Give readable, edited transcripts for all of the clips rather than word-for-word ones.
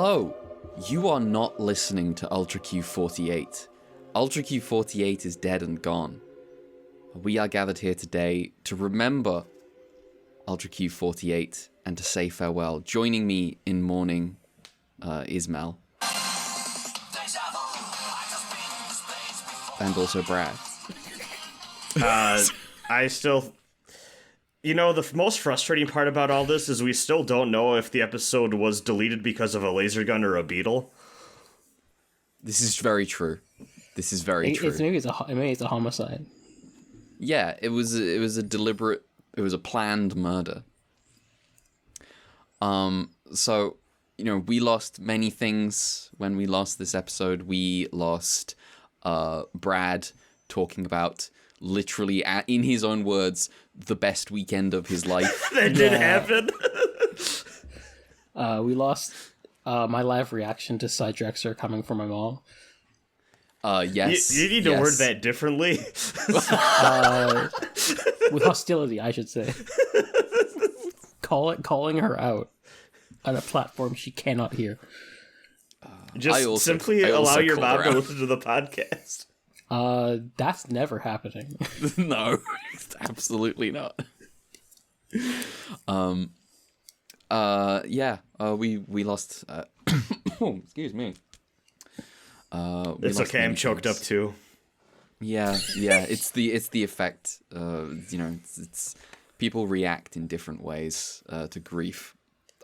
Hello! You are not listening to Ultra Q48. Ultra Q48 is dead and gone. We are gathered here today to remember Ultra Q48 and to say farewell. Joining me in mourning is Mel. And also Brad. I still... You know, the most frustrating part about all this is we still don't know if the episode was deleted because of a laser gun or a beetle. This is very true. This is very true. Maybe it's a homicide. Yeah, it was a deliberate, it was a planned murder. So, you know, we lost many things when we lost this episode. We lost Brad talking about, literally, in his own words, the best weekend of his life. That did happen. We lost my live reaction to Sidrexer coming from my mom. Yes. You need to word that differently. With hostility, I should say. Calling her out on a platform she cannot hear. Just simply allow your mom to listen to the podcast. That's never happening. No, it's absolutely not. We lost. Oh, excuse me. It's okay. I'm choked up too. Yeah. It's the effect. You know, it's people react in different ways to grief.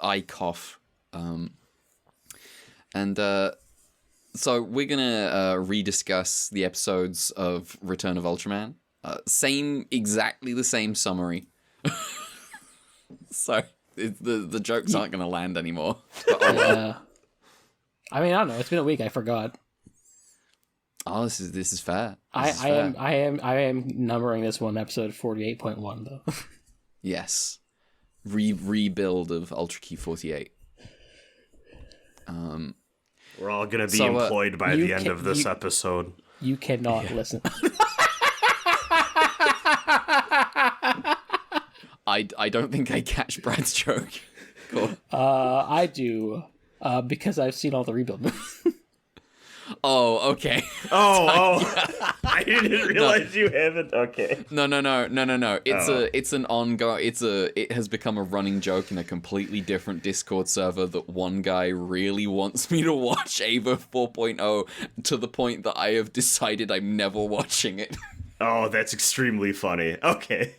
I cough. So we're gonna rediscuss the episodes of Return of Ultraman. Exactly the same summary. So the jokes aren't gonna land anymore. Yeah. I mean, I don't know. It's been a week. I forgot. Oh, this is fair. I am numbering this one episode 48.1 though. Yes, rebuild of Ultra Q48. We're all going to be employed by the end of this episode. You cannot listen. I don't think I catch Brad's joke. Cool. I do, because I've seen all the rebuild movies. Oh, okay. I didn't realize you haven't. Okay. No. It's an ongoing. It has become a running joke in a completely different Discord server that one guy really wants me to watch Ava 4.0 to the point that I have decided I'm never watching it. Oh, that's extremely funny. Okay.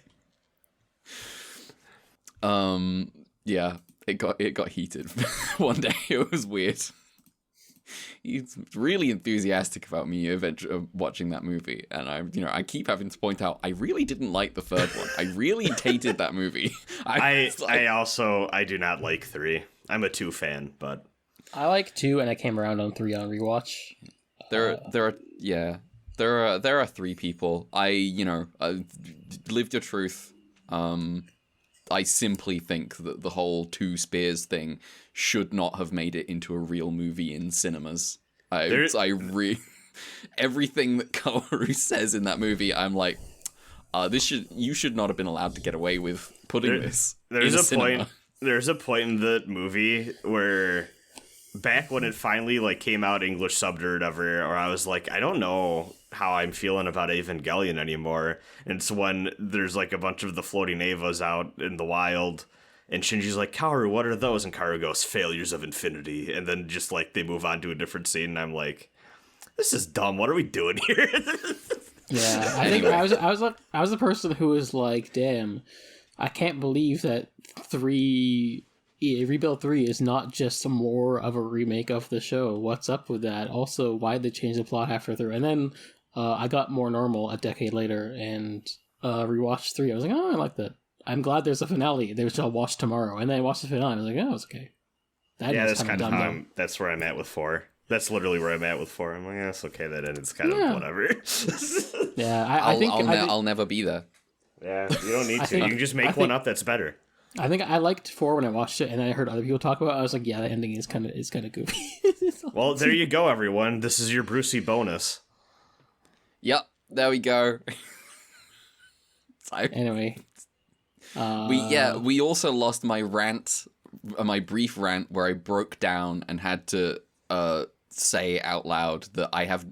Yeah, it got heated one day. It was weird. He's really enthusiastic about me eventually watching that movie, and I keep having to point out I really didn't like the third one. I really hated that movie. I do not like 3. I'm a 2 fan, but I like 2, and I came around on 3 on rewatch. There are 3 people. Lived your truth. I simply think that the whole 2 spears thing should not have made it into a real movie in cinemas. Everything that Kaoru says in that movie, I'm like, you should not have been allowed to get away with putting this. There's a point in the movie where, back when it finally came out English subbed or whatever, or I was like, I don't know how I'm feeling about Evangelion anymore. And it's when there's a bunch of the floating Evas out in the wild, and Shinji's like, Kaoru, what are those? And Kaoru goes, failures of infinity. And then just they move on to a different scene, and I'm like, this is dumb. What are we doing here? Yeah, I think I was the person who was like, damn, I can't believe that Rebuild 3 is not just more of a remake of the show. What's up with that? Also, why'd they change the plot halfway through? And then I got more normal a decade later and rewatched 3. I was like, oh, I like that. I'm glad there's a finale, which I'll watch tomorrow. And then I watched the finale, and I was like, oh, it's okay. That's kind of how that's where I'm at with 4. That's literally where I'm at with 4. I'm like, it's okay, that ended. It's kind of whatever. Yeah, I'll never be there. Yeah, you don't need to. You can just make one up that's better. I think I liked 4 when I watched it, and I heard other people talk about it. I was like, yeah, the ending is kind of goofy. Well, there you go, everyone. This is your Brucey bonus. Yep, there we go. Anyway. We also lost my rant brief rant where I broke down and had to say out loud that I have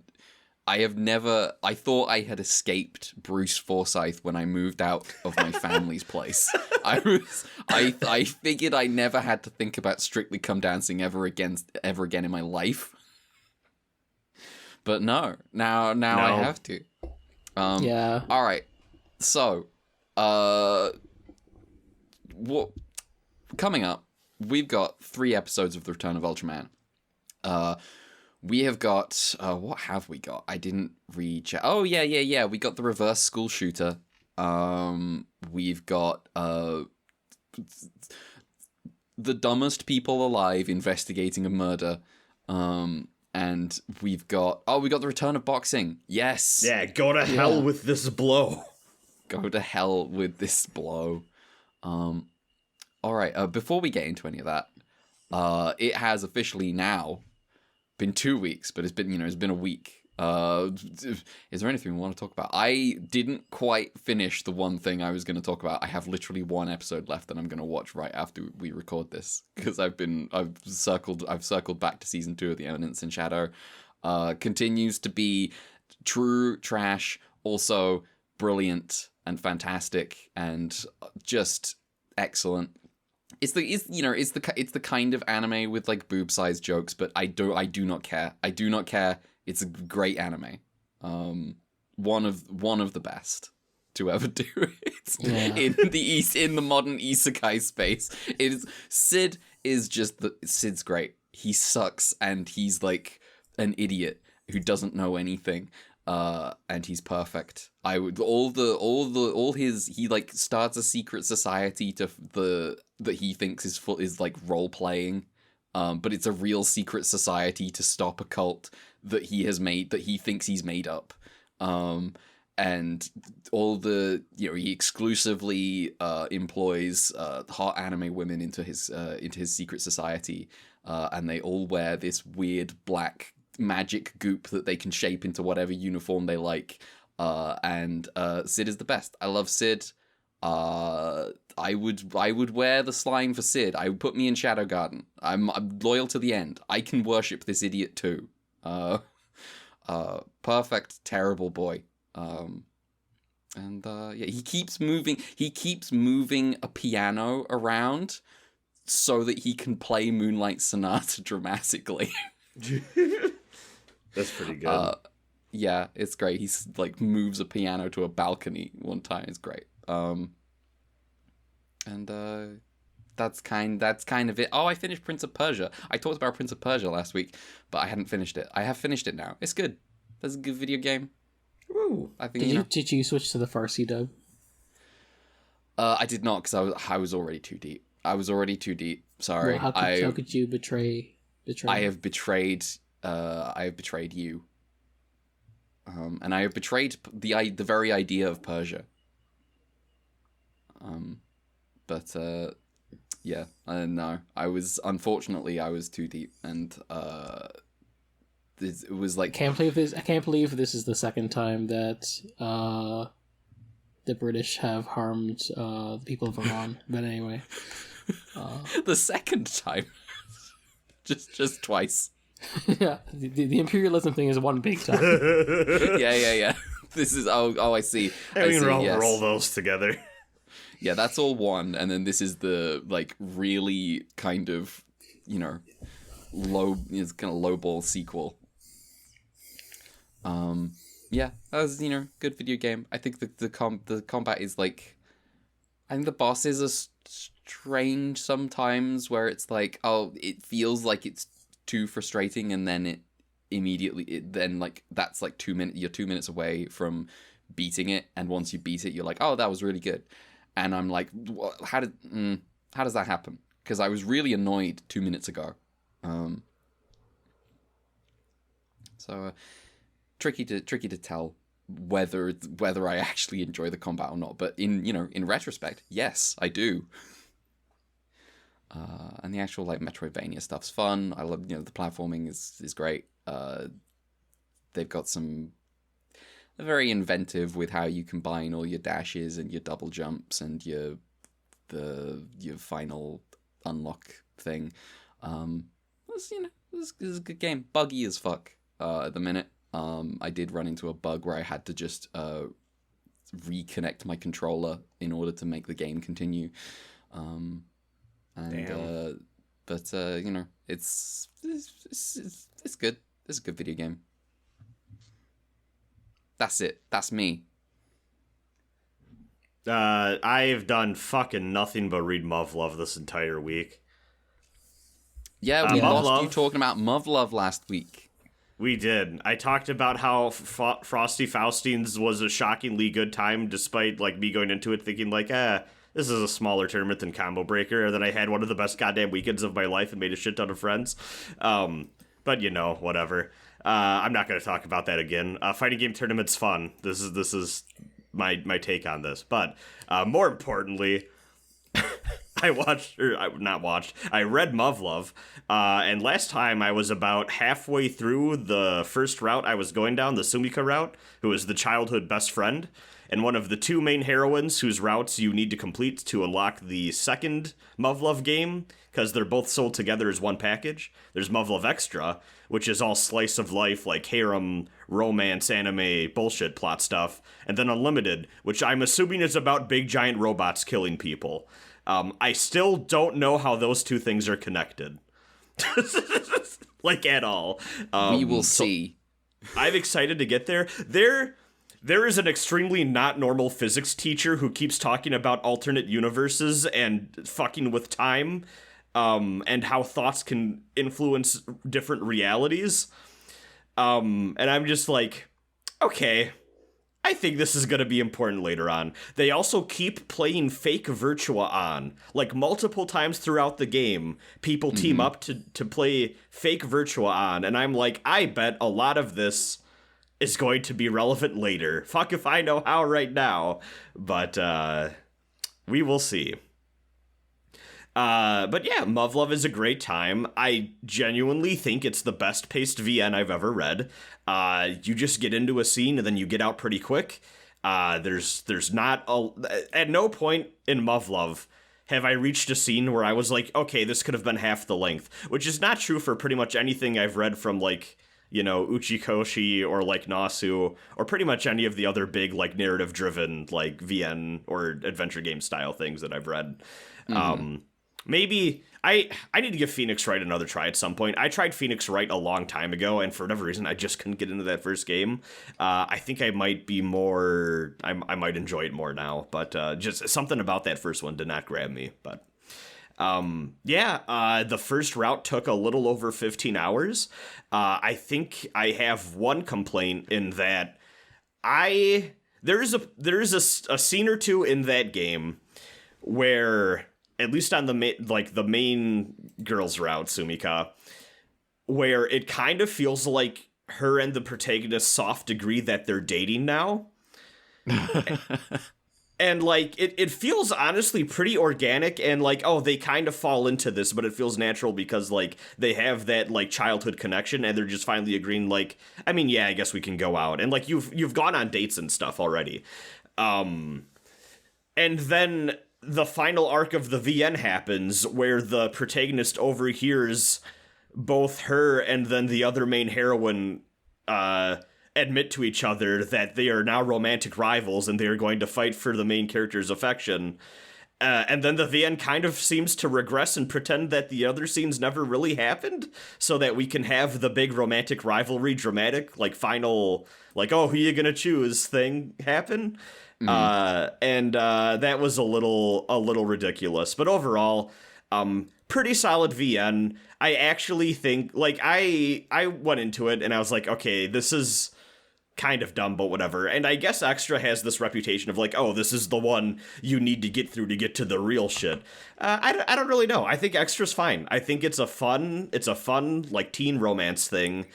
never. I thought I had escaped Bruce Forsyth when I moved out of my family's place. I figured I never had to think about Strictly Come Dancing ever again in my life. But no, now I have to. Yeah. All right. So, what coming up? We've got 3 episodes of The Return of Ultraman. We have got what have we got? I didn't read. Oh yeah. We got the reverse school shooter. We've got the dumbest people alive investigating a murder. And we've got the return of boxing. Yes. Yeah, go to hell with this blow. Go to hell with this blow. All right. Before we get into any of that, it has officially now been 2 weeks, but it's been a week. Is there anything we want to talk about? I didn't quite finish the one thing I was going to talk about. I have literally 1 episode left that I'm going to watch right after we record this, because I've circled back to season 2 of the Eminence of Shadow. Continues to be true trash, also brilliant and fantastic and just excellent. It's the kind of anime with like boob-sized jokes, but I do not care. I do not care. It's a great anime. One of the best to ever do it in the modern isekai space. Sid's great. He sucks and he's like an idiot who doesn't know anything. And he's perfect. He like starts a secret society that he thinks is like role playing. But it's a real secret society to stop a cult that he thinks he's made up. And he exclusively employs hot anime women into his secret society, and they all wear this weird black magic goop that they can shape into whatever uniform they like. And Sid is the best. I love Sid. I would wear the slime for Sid. I would put me in Shadow Garden. I'm loyal to the end. I can worship this idiot too. Perfect, terrible boy. He keeps moving a piano around so that he can play Moonlight Sonata dramatically. That's pretty good. Yeah, it's great. He's like moves a piano to a balcony one time. It's great. That's kind of it. Oh, I finished Prince of Persia. I talked about Prince of Persia last week, but I hadn't finished it. I have finished it now. It's good. That's a good video game. Ooh. I think. Did you switch to the Farsi dub? I did not, because I was already too deep. Sorry. Well, how could you betray? I have betrayed. I have betrayed you. And I have betrayed the very idea of Persia. No, I was too deep, and it was like I can't believe this is the second time that the British have harmed the people of Iran. But anyway, the second time, just twice. Yeah, the imperialism thing is one big time. Yeah. This is I see. We can roll those together. Yeah, that's all one, and then this is the like really kind of lowball sequel. Yeah, that was good video game. I think the combat is like, I think the bosses are strange sometimes, where it's like, oh, it feels like it's too frustrating, and then that's like 2 minutes. You're 2 minutes away from beating it, and once you beat it, you're like, oh, that was really good. And I'm like, how does that happen? Because I was really annoyed 2 minutes ago. Tricky to tell whether I actually enjoy the combat or not. But in retrospect, yes, I do. And the actual like Metroidvania stuff's fun. I love the platforming is great. They've got they're very inventive with how you combine all your dashes and your double jumps and your final unlock thing. It was a good game. Buggy as fuck at the minute. I did run into a bug where I had to just reconnect my controller in order to make the game continue. But it's good. It's a good video game. That's it. That's me. I've done fucking nothing but read Muv Luv this entire week. Yeah, we lost you talking about Muv Luv last week. We did. I talked about how Frosty Faustings was a shockingly good time, despite me going into it thinking this is a smaller tournament than Combo Breaker, and then I had one of the best goddamn weekends of my life and made a shit ton of friends. But whatever. I'm not going to talk about that again. Fighting game tournament's fun. This is my take on this. But more importantly, I read Muv Luv, and last time I was about halfway through the first route I was going down, the Sumika route, who is the childhood best friend, and one of the two main heroines whose routes you need to complete to unlock the second Muv Luv game, because they're both sold together as one package. There's Muv Luv Extra, which is all slice of life, harem, romance, anime, bullshit plot stuff, and then Unlimited, which I'm assuming is about big giant robots killing people. I still don't know how those two things are connected. At all. We will see. I'm excited to get there. There is an extremely not normal physics teacher who keeps talking about alternate universes and fucking with time, and how thoughts can influence different realities. And I'm just okay, I think this is going to be important later on. They also keep playing fake Virtua on. Multiple times throughout the game, people team up to play fake Virtua on, and I'm I bet a lot of this is going to be relevant later. Fuck if I know how right now. But we will see. But yeah, Muv Luv is a great time. I genuinely think it's the best paced VN I've ever read. You just get into a scene and then you get out pretty quick. There's not at no point in Muv Luv have I reached a scene where I was okay, this could have been half the length, which is not true for pretty much anything I've read from Uchikoshi or Nasu, or pretty much any of the other big narrative driven VN or adventure game style things that I've read. Maybe I need to give Phoenix Wright another try at some point. I tried Phoenix Wright a long time ago, and for whatever reason, I just couldn't get into that first game. I think I might be more... I might enjoy it more now, but just something about that first one did not grab me. But the first route took a little over 15 hours. I think I have one complaint in that there is a scene or two in that game where, at least on the main girls route, Sumika, where it kind of feels like her and the protagonist soft agree that they're dating now. And it feels honestly pretty organic, and they kind of fall into this, but it feels natural because they have that childhood connection, and they're just finally agreeing I guess we can go out, and you've gone on dates and stuff already. And then the final arc of the VN happens where the protagonist overhears both her and then the other main heroine admit to each other that they are now romantic rivals and they are going to fight for the main character's affection. And then the VN kind of seems to regress and pretend that the other scenes never really happened, so that we can have the big romantic rivalry, dramatic, final, oh, who you gonna choose thing happen. And that was a little ridiculous, but overall, pretty solid VN. I actually think I went into it and I was okay, this is kind of dumb, but whatever. And I guess Extra has this reputation of oh, this is the one you need to get through to get to the real shit. I don't really know. I think Extra's fine. I think it's a fun teen romance thing.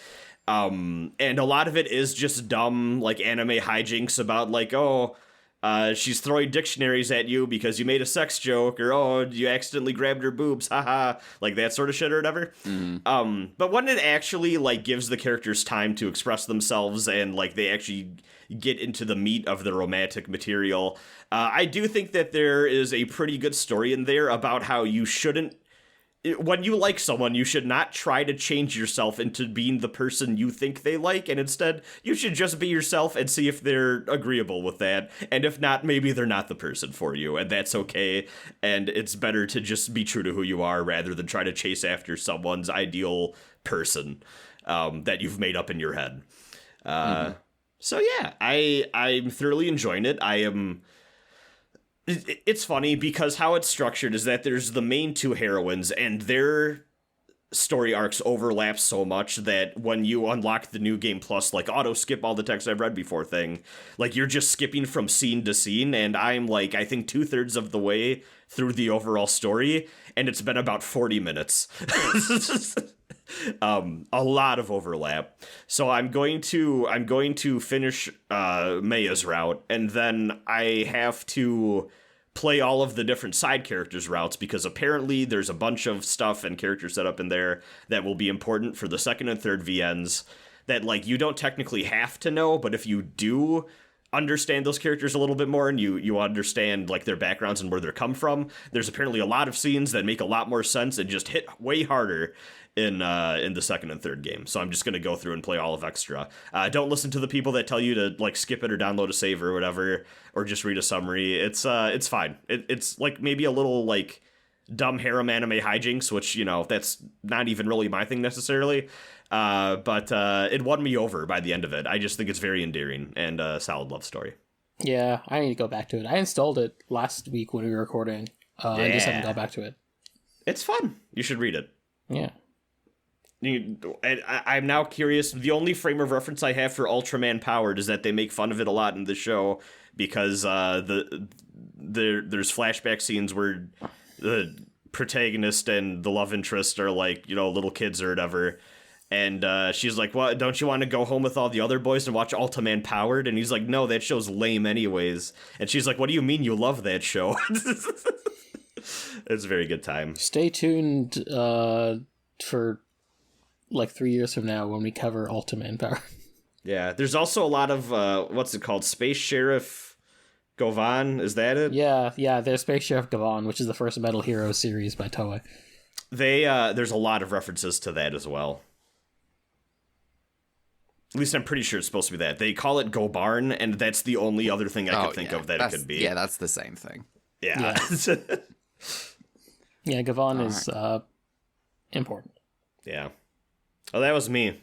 And a lot of it is just dumb anime hijinks about she's throwing dictionaries at you because you made a sex joke, or oh, you accidentally grabbed her boobs, haha, that sort of shit or whatever. But when it actually gives the characters time to express themselves and they actually get into the meat of the romantic material, I do think that there is a pretty good story in there about how you shouldn't when you like someone, you should not try to change yourself into being the person you think they like, and instead you should just be yourself and see if they're agreeable with that. And if not, maybe they're not the person for you, and that's okay. And it's better to just be true to who you are rather than try to chase after someone's ideal person that you've made up in your head. So yeah, I'm thoroughly enjoying it. It's funny because how it's structured is that there's the main two heroines and their story arcs overlap so much that when you unlock the new game plus, like, auto skip all the text I've read before thing, like, you're just skipping from scene to scene, and I'm like, I think 2/3 of the way through the overall story, and it's been about 40 minutes. A lot of overlap. So I'm going to finish Maya's route, and then I have to play all of the different side characters' routes, because apparently there's a bunch of stuff and character setup in there that will be important for the second and third VNs that, like, you don't technically have to know, but if you do understand those characters a little bit more and you understand, like, their backgrounds and where they're come from, there's apparently a lot of scenes that make a lot more sense and just hit way harder in the second and third game. So I'm just going to go through and play all of Extra. Don't listen to the people that tell you to, like, skip it or download a save or whatever, or just read a summary. It's fine. It's like maybe a little, like, dumb harem anime hijinks, which, you know, that's not even really my thing necessarily. But it won me over by the end of it. I just think it's very endearing and a solid love story. Yeah, I need to go back to it. I installed it last week when we were recording. I just haven't gone back to it. It's fun. You should read it. Yeah. I'm now curious. The only frame of reference I have for Ultraman Powered is that they make fun of it a lot in the show because there's flashback scenes where the protagonist and the love interest are, like, you know, little kids or whatever. And she's like, well, don't you want to go home with all the other boys and watch Ultraman Powered? And he's like, no, that show's lame anyways. And she's like, what do you mean you love that show? It's a very good time. Stay tuned for like 3 years from now when we cover Ultraman Powered. Yeah, there's also a lot of, what's it called? Space Sheriff Govan, is that it? Yeah, there's Space Sheriff Govan, which is the first Metal Hero series by Toei. There's a lot of references to that as well. At least I'm pretty sure it's supposed to be that. They call it Gobarn, and that's the only other thing I could think of that it could be. Yeah, that's the same thing. Yeah. Yeah, Govan is important. Yeah. Oh, that was me.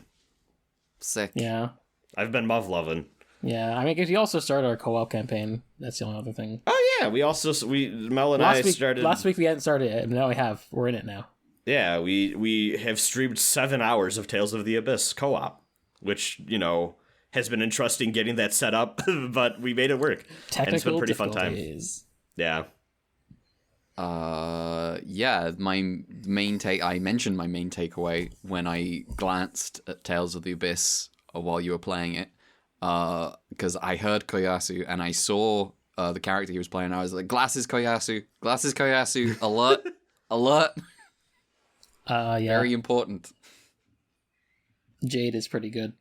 Sick. Yeah. I've been Muv loving. Yeah, I mean, because you also started our co-op campaign. That's the only other thing. Oh, yeah. Mel and I started... Last week we hadn't started it, and now we have. We're in it now. Yeah, we have streamed 7 hours of Tales of the Abyss co-op, which, you know, has been interesting getting that set up, but we made it work. And it's been a pretty fun time. Yeah. My main I mentioned my main takeaway when I glanced at Tales of the Abyss while you were playing it, because I heard Koyasu and I saw the character he was playing. I was like, glasses Koyasu, alert, alert. Yeah. Very important. Jade is pretty good.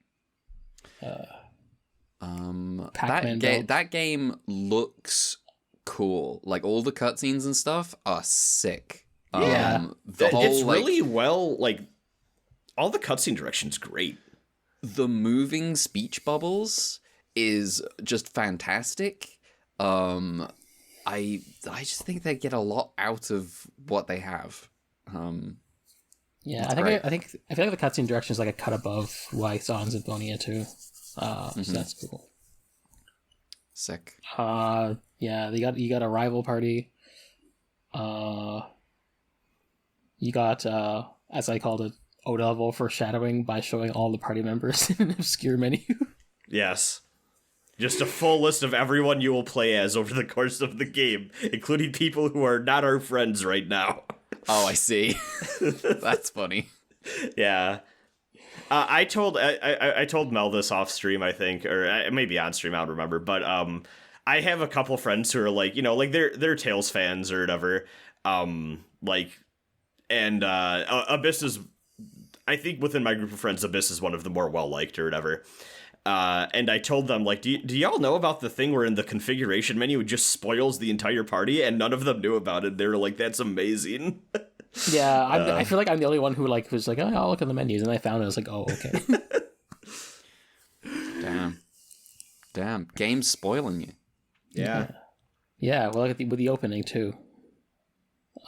That game looks cool. Like, all the cutscenes and stuff are sick. Yeah, it's like, really well. Like, all the cutscene direction's great. The moving speech bubbles is just fantastic. I just think they get a lot out of what they have. Yeah, I feel like the cutscene direction is like a cut above what I saw in Symphonia too. So that's cool. Sick. Yeah, you got a rival party. You got as I called it, O-level foreshadowing by showing all the party members in an obscure menu. Yes. Just a full list of everyone you will play as over the course of the game, including people who are not our friends right now. Oh, I see. That's funny. Yeah. I told Mel this off stream, I think, or maybe on stream, I don't remember. But I have a couple friends who are like, you know, like they're Tales fans or whatever. Abyss is, I think within my group of friends, Abyss is one of the more well liked or whatever. And I told them, like, do y'all know about the thing where in the configuration menu it just spoils the entire party? And none of them knew about it. They were like, that's amazing. Yeah, I feel like I'm the only one who was like, oh, I'll look at the menus, and I found it. I was like, oh, okay. Damn. Game's spoiling you. Yeah. Well, with the opening too.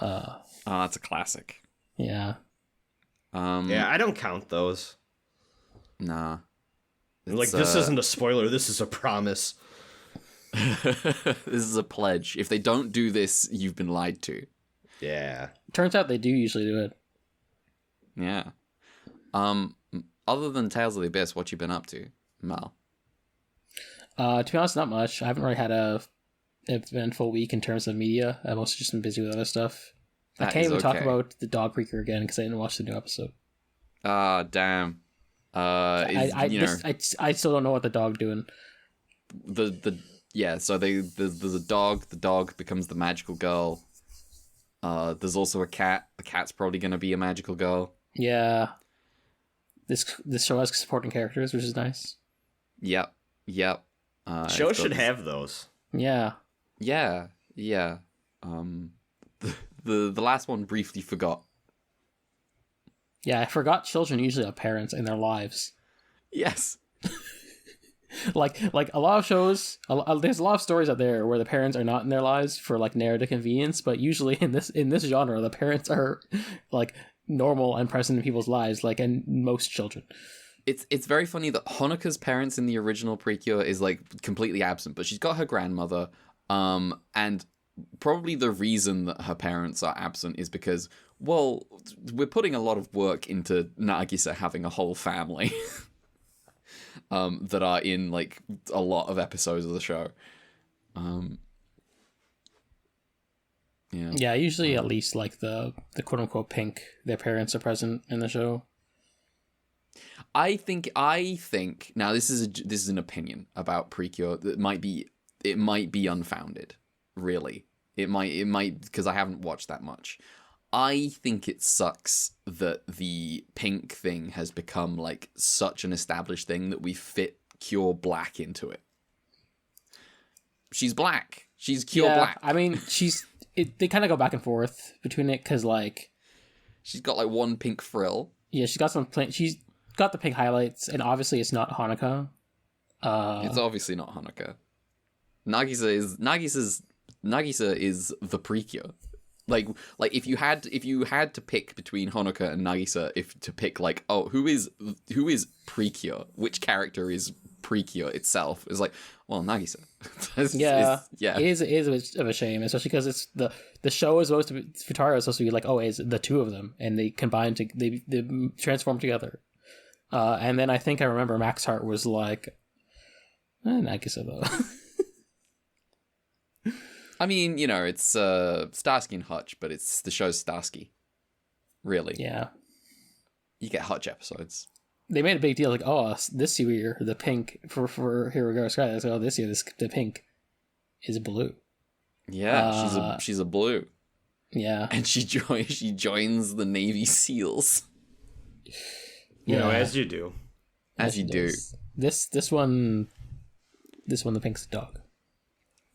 Oh, that's a classic. Yeah. Yeah, I don't count those. Nah. Like, this isn't a spoiler. This is a promise. This is a pledge. If they don't do this, you've been lied to. Yeah. Turns out they do usually do it. Yeah. Other than Tales of the Abyss, what you been up to, Mal? To be honest, not much. I haven't really had a eventful week in terms of media. I've also just been busy with other stuff. I can't even talk about the dog Precure again because I didn't watch the new episode. Damn. I still don't know what the dog doing. So there's a dog. The dog becomes the magical girl. There's also a cat. The cat's probably going to be a magical girl. Yeah. This show has supporting characters, which is nice. Yep. Shows should have those. Yeah. Yeah. The last one briefly forgot. Yeah, I forgot children usually have parents in their lives. Yes. like a lot of shows, there's a lot of stories out there where the parents are not in their lives for like narrative convenience, but usually in this genre, the parents are like normal and present in people's lives, like in most children. It's very funny that Honoka's parents in the original Precure is like completely absent, but she's got her grandmother, and probably the reason that her parents are absent is because, well, we're putting a lot of work into Nagisa having a whole family that are in like a lot of episodes of the show. Yeah, usually at least like the quote unquote pink, their parents are present in the show. I think now this is an opinion about Precure that might be unfounded. Really, it might because I haven't watched that much. I think it sucks that the pink thing has become like such an established thing that we fit Cure Black into it. She's black. She's Cure Black. I mean, they kind of go back and forth between it because like she's got like one pink frill. Yeah, she's got the pink highlights, and obviously it's not Hanukkah. It's obviously not Hanukkah. Nagisa is the Precure. Like if you had to pick between Hanukkah and Nagisa, to pick like, oh, who is Precure? Which character is Precure itself? It's like, well, Nagisa. It is a bit of a shame, especially because it's the show is supposed to be, Futaro is supposed to be like, oh, it's the two of them, and they combine they transform together. And then I think I remember Max Hart was like, Nagisa though. I mean, it's Starsky and Hutch, but it's the show's Starsky. Really. Yeah. You get Hutch episodes. They made a big deal, like, oh, this year, the pink, for Here We Go Sky, like, oh, this year, the pink is blue. Yeah, she's a blue. Yeah. And she joins the Navy SEALs. As you do. As you do. This one, the pink's a dog.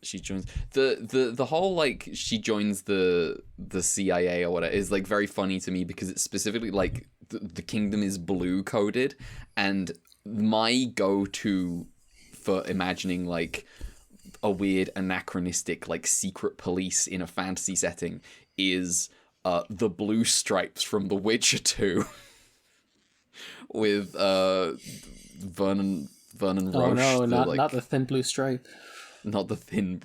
She joins the whole like she joins the CIA or whatever is like very funny to me because it's specifically like the kingdom is blue coded, and my go-to for imagining like a weird anachronistic like secret police in a fantasy setting is the blue stripes from The Witcher 2 with Vernon Roche. Oh no, not the thin blue stripe. Not the thin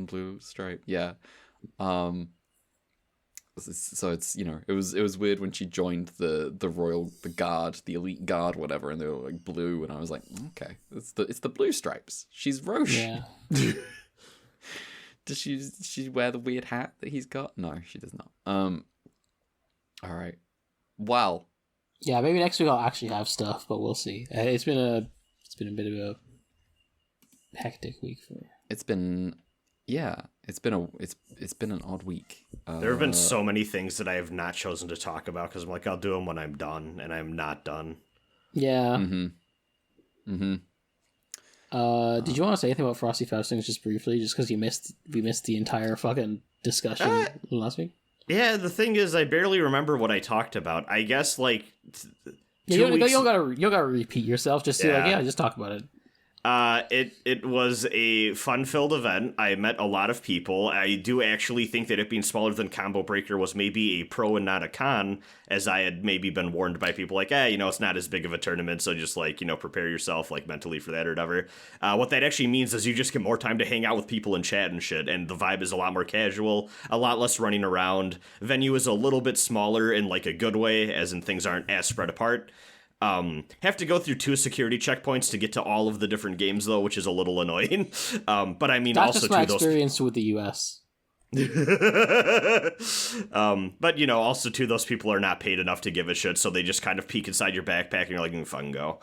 blue stripe. Yeah. So it's it was weird when she joined the guard, the elite guard, whatever, and they were like blue, and I was like, okay, it's the blue stripes. She's Roche. Yeah. Does she wear the weird hat that he's got? No, she does not. All right. Well. Yeah, maybe next week I'll actually have stuff, but we'll see. It's been a bit of a hectic week for me. It's been an odd week. There have been so many things that I have not chosen to talk about because I'm like, I'll do them when I'm done, and I'm not done. Yeah. Did you want to say anything about Frosty Faustings just briefly, just because we missed the entire fucking discussion last week? Yeah, the thing is, I barely remember what I talked about. I guess, like, You don't gotta repeat yourself. Just say, just talk about it. It was a fun-filled event. I met a lot of people. I do actually think that it being smaller than Combo Breaker was maybe a pro and not a con, as I had maybe been warned by people like, it's not as big of a tournament, so just, like, prepare yourself, like, mentally for that or whatever. What that actually means is you just get more time to hang out with people and chat and shit, and the vibe is a lot more casual, a lot less running around. Venue is a little bit smaller in, like, a good way, as in things aren't as spread apart. Have to go through 2 security checkpoints to get to all of the different games, though, which is a little annoying. But I mean, that's also just my to experience with the U.S. But also too, those people are not paid enough to give a shit, so they just kind of peek inside your backpack and you're like, fucking go.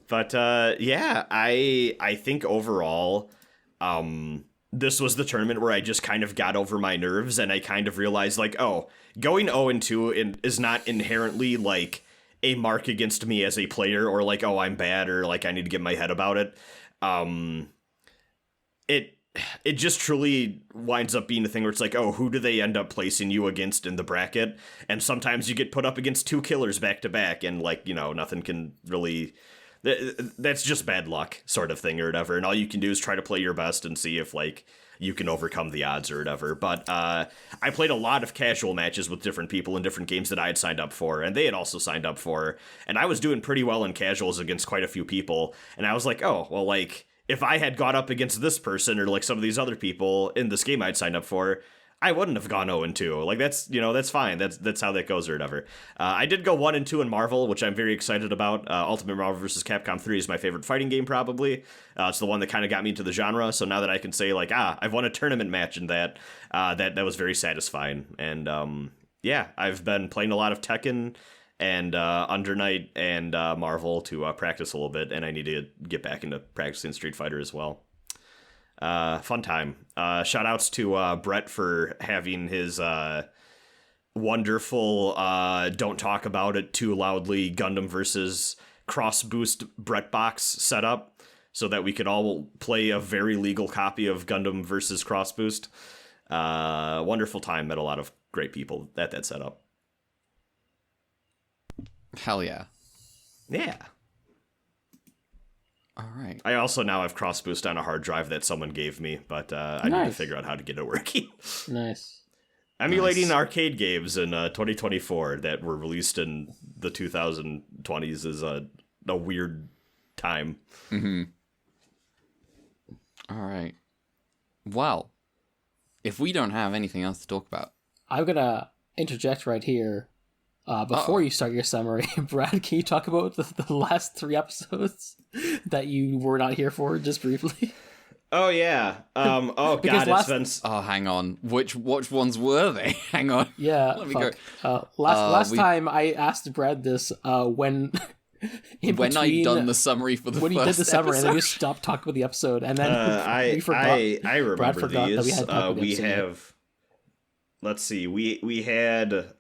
I think overall, this was the tournament where I just kind of got over my nerves, and I kind of realized, like, going 0-2 is not inherently, like, a mark against me as a player, or, like, I'm bad, or, like, I need to get my head about it. It just truly winds up being a thing where it's like, who do they end up placing you against in the bracket? And sometimes you get put up against 2 killers back to back, and, like, nothing can really... That's just bad luck, sort of thing, or whatever. And all you can do is try to play your best and see if, like, you can overcome the odds or whatever. But I played a lot of casual matches with different people in different games that I had signed up for, and they had also signed up for. And I was doing pretty well in casuals against quite a few people. And I was like, like, if I had gone up against this person or, like, some of these other people in this game I'd signed up for, I wouldn't have gone 0-2. Like, that's fine. That's how that goes or whatever. I did go 1-2 in Marvel, which I'm very excited about. Ultimate Marvel vs. Capcom 3 is my favorite fighting game, probably. It's the one that kind of got me into the genre. So now that I can say, like, I've won a tournament match in that, that was very satisfying. And, I've been playing a lot of Tekken and Under Night and Marvel to practice a little bit, and I need to get back into practicing Street Fighter as well. Fun time. Shout outs to Brett for having his wonderful don't talk about it too loudly Gundam versus Cross Boost Brett box set up so that we could all play a very legal copy of Gundam versus Cross Boost. Wonderful time. Met a lot of great people at that setup. Hell yeah. Yeah. All right. I also now have Cross Boost on a hard drive that someone gave me, but I need to figure out how to get it working. Nice. Emulating arcade games in 2024 that were released in the 2020s is a weird time. Mm-hmm. All right. Well, if we don't have anything else to talk about, I'm gonna interject right here. Before you start your summary, Brad, can you talk about the last 3 episodes that you were not here for, just briefly? Oh, yeah. God, it's been... Oh, hang on. Which ones were they? Hang on. Yeah, let me go. Last time I asked Brad this when... when I'd done the summary for the when first he did the summary, episode. and then we stopped talking about the episode, and then we forgot. I remember Brad forgot these. That we had talked about the episode. have... Let's see. We had...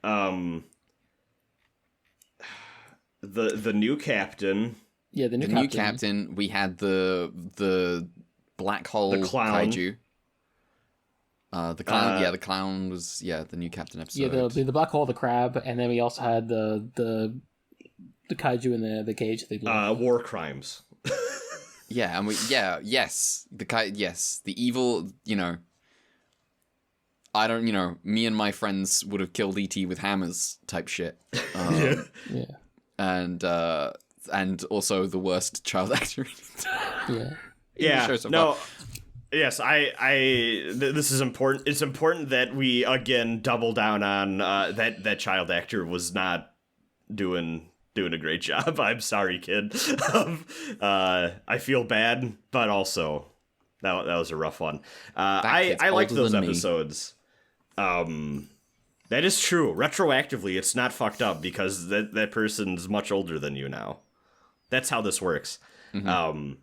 The new captain. Yeah, the new captain. We had the black hole the clown. Kaiju. The clown. The clown was the new captain episode. Yeah, the black hole, the crab, and then we also had the Kaiju in the cage. War crimes. Yeah, and the evil. I don't. Me and my friends would have killed ET with hammers type shit. Yeah. And also the worst child actor. No. Yes, this is important. It's important that we again double down on that child actor was not doing a great job. I'm sorry, kid. I feel bad, but also that was a rough one. I like those episodes. That is true. Retroactively, it's not fucked up because that person's much older than you now. That's how this works. Mm-hmm.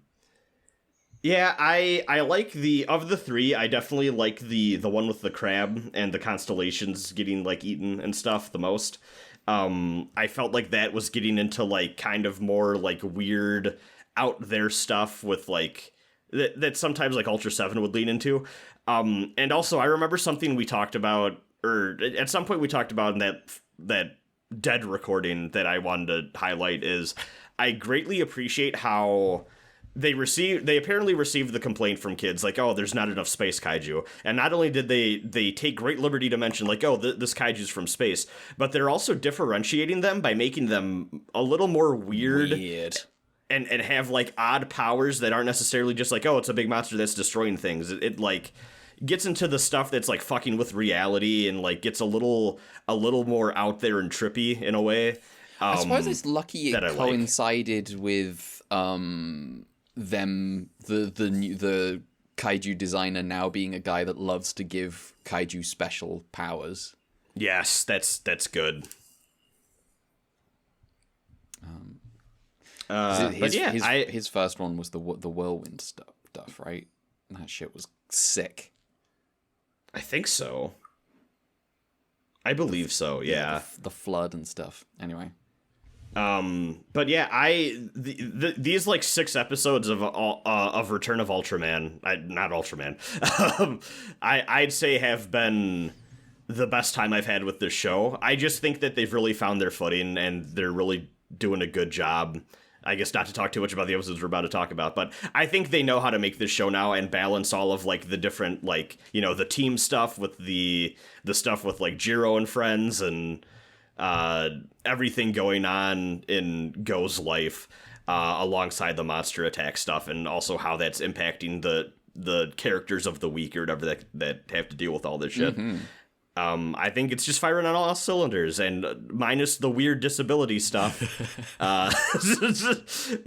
I like of the 3, I definitely like the one with the crab and the constellations getting, like, eaten and stuff the most. I felt like that was getting into, like, kind of more, like, weird out there stuff with, like, that sometimes like Ultraseven would lean into. And also I remember something we talked about, or at some point we talked about in that Dead recording that I wanted to highlight, is I greatly appreciate how they apparently received the complaint from kids like, oh, there's not enough space kaiju. And not only did they take great liberty to mention like, oh, this kaiju's from space, but they're also differentiating them by making them a little more weird. And have like odd powers that aren't necessarily just like, oh, it's a big monster that's destroying things. It like gets into the stuff that's like fucking with reality and like gets a little more out there and trippy in a way. I suppose it's lucky it coincided with the kaiju designer now being a guy that loves to give kaiju special powers. Yes, that's good. His first one was the whirlwind stuff, right? That shit was sick. I think so. I believe so. Yeah, the flood and stuff. Anyway. But yeah, these like 6 episodes of Return of Ultraman, not Ultraman, I'd say have been the best time I've had with this show. I just think that they've really found their footing and they're really doing a good job. I guess not to talk too much about the episodes we're about to talk about, but I think they know how to make this show now and balance all of like the different, like, you know, the team stuff with the stuff with like Jiro and friends and everything going on in Go's life alongside the monster attack stuff, and also how that's impacting the characters of the week or whatever that have to deal with all this shit. Mm-hmm. I think it's just firing on all cylinders, and minus the weird disability stuff.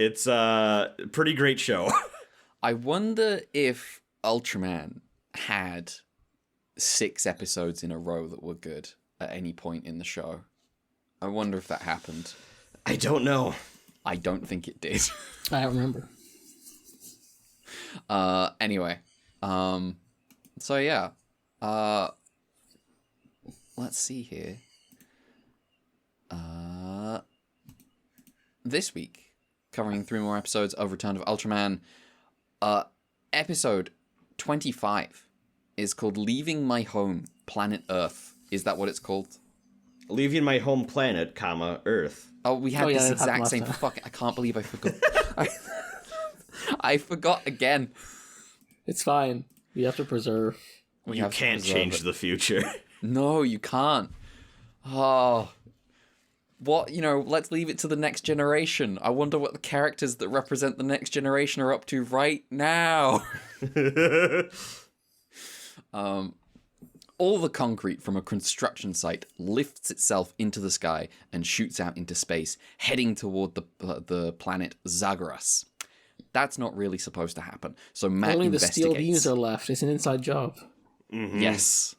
It's a pretty great show. I wonder if Ultraman had 6 episodes in a row that were good at any point in the show. I wonder if that happened. I don't know. I don't think it did. I don't remember. Anyway. So yeah. Let's see here. This week, covering 3 more episodes of Return of Ultraman. Episode 25 is called Leaving My Home, Planet Earth. Is that what it's called? Leaving My Home Planet, comma, Earth. Oh, we had this exact same fucking... I can't believe I forgot. I forgot again. It's fine. We have to preserve. You can't change the future. No, you can't. Oh. What, let's leave it to the next generation. I wonder what the characters that represent the next generation are up to right now. All the concrete from a construction site lifts itself into the sky and shoots out into space, heading toward the planet Zagras. That's not really supposed to happen. So Matt Only investigates. The steel beams are left. It's an inside job. Mm-hmm. Yes.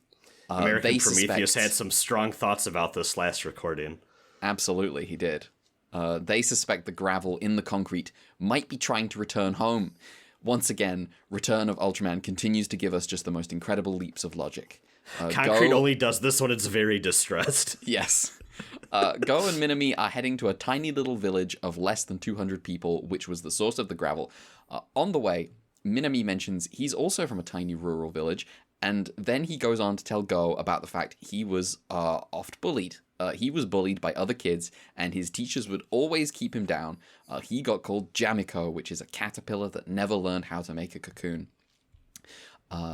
American Prometheus had some strong thoughts about this last recording. Absolutely, he did. They suspect the gravel in the concrete might be trying to return home. Once again, Return of Ultraman continues to give us just the most incredible leaps of logic. Concrete only does this when it's very distressed. Yes. Go and Minami are heading to a tiny little village of less than 200 people, which was the source of the gravel. On the way, Minami mentions he's also from a tiny rural village, and then he goes on to tell Go about the fact he was oft bullied. He was bullied by other kids, and his teachers would always keep him down. He got called Jamiko, which is a caterpillar that never learned how to make a cocoon.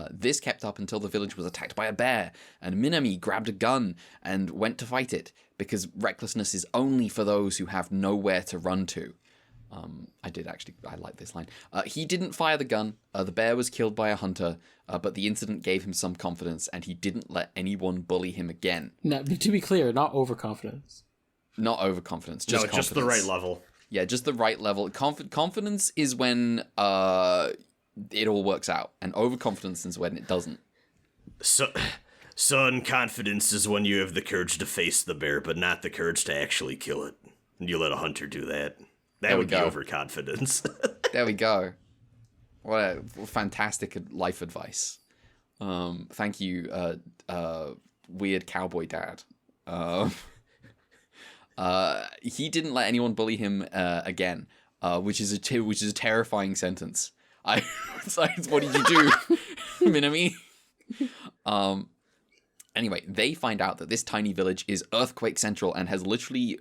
This kept up until the village was attacked by a bear, and Minami grabbed a gun and went to fight it, because recklessness is only for those who have nowhere to run to. I like this line. He didn't fire the gun, the bear was killed by a hunter, but the incident gave him some confidence, and he didn't let anyone bully him again. Now, to be clear, not overconfidence. Not overconfidence, just confidence. Just the right level. Yeah, just the right level. Confidence is when it all works out, and overconfidence is when it doesn't. Son, confidence is when you have the courage to face the bear, but not the courage to actually kill it. And you let a hunter do that. That would be overconfidence. There we go. What a fantastic life advice. Thank you, weird cowboy dad. He didn't let anyone bully him again, which is a terrifying sentence. What did you do, Minami? Anyway, they find out that this tiny village is earthquake central and has literally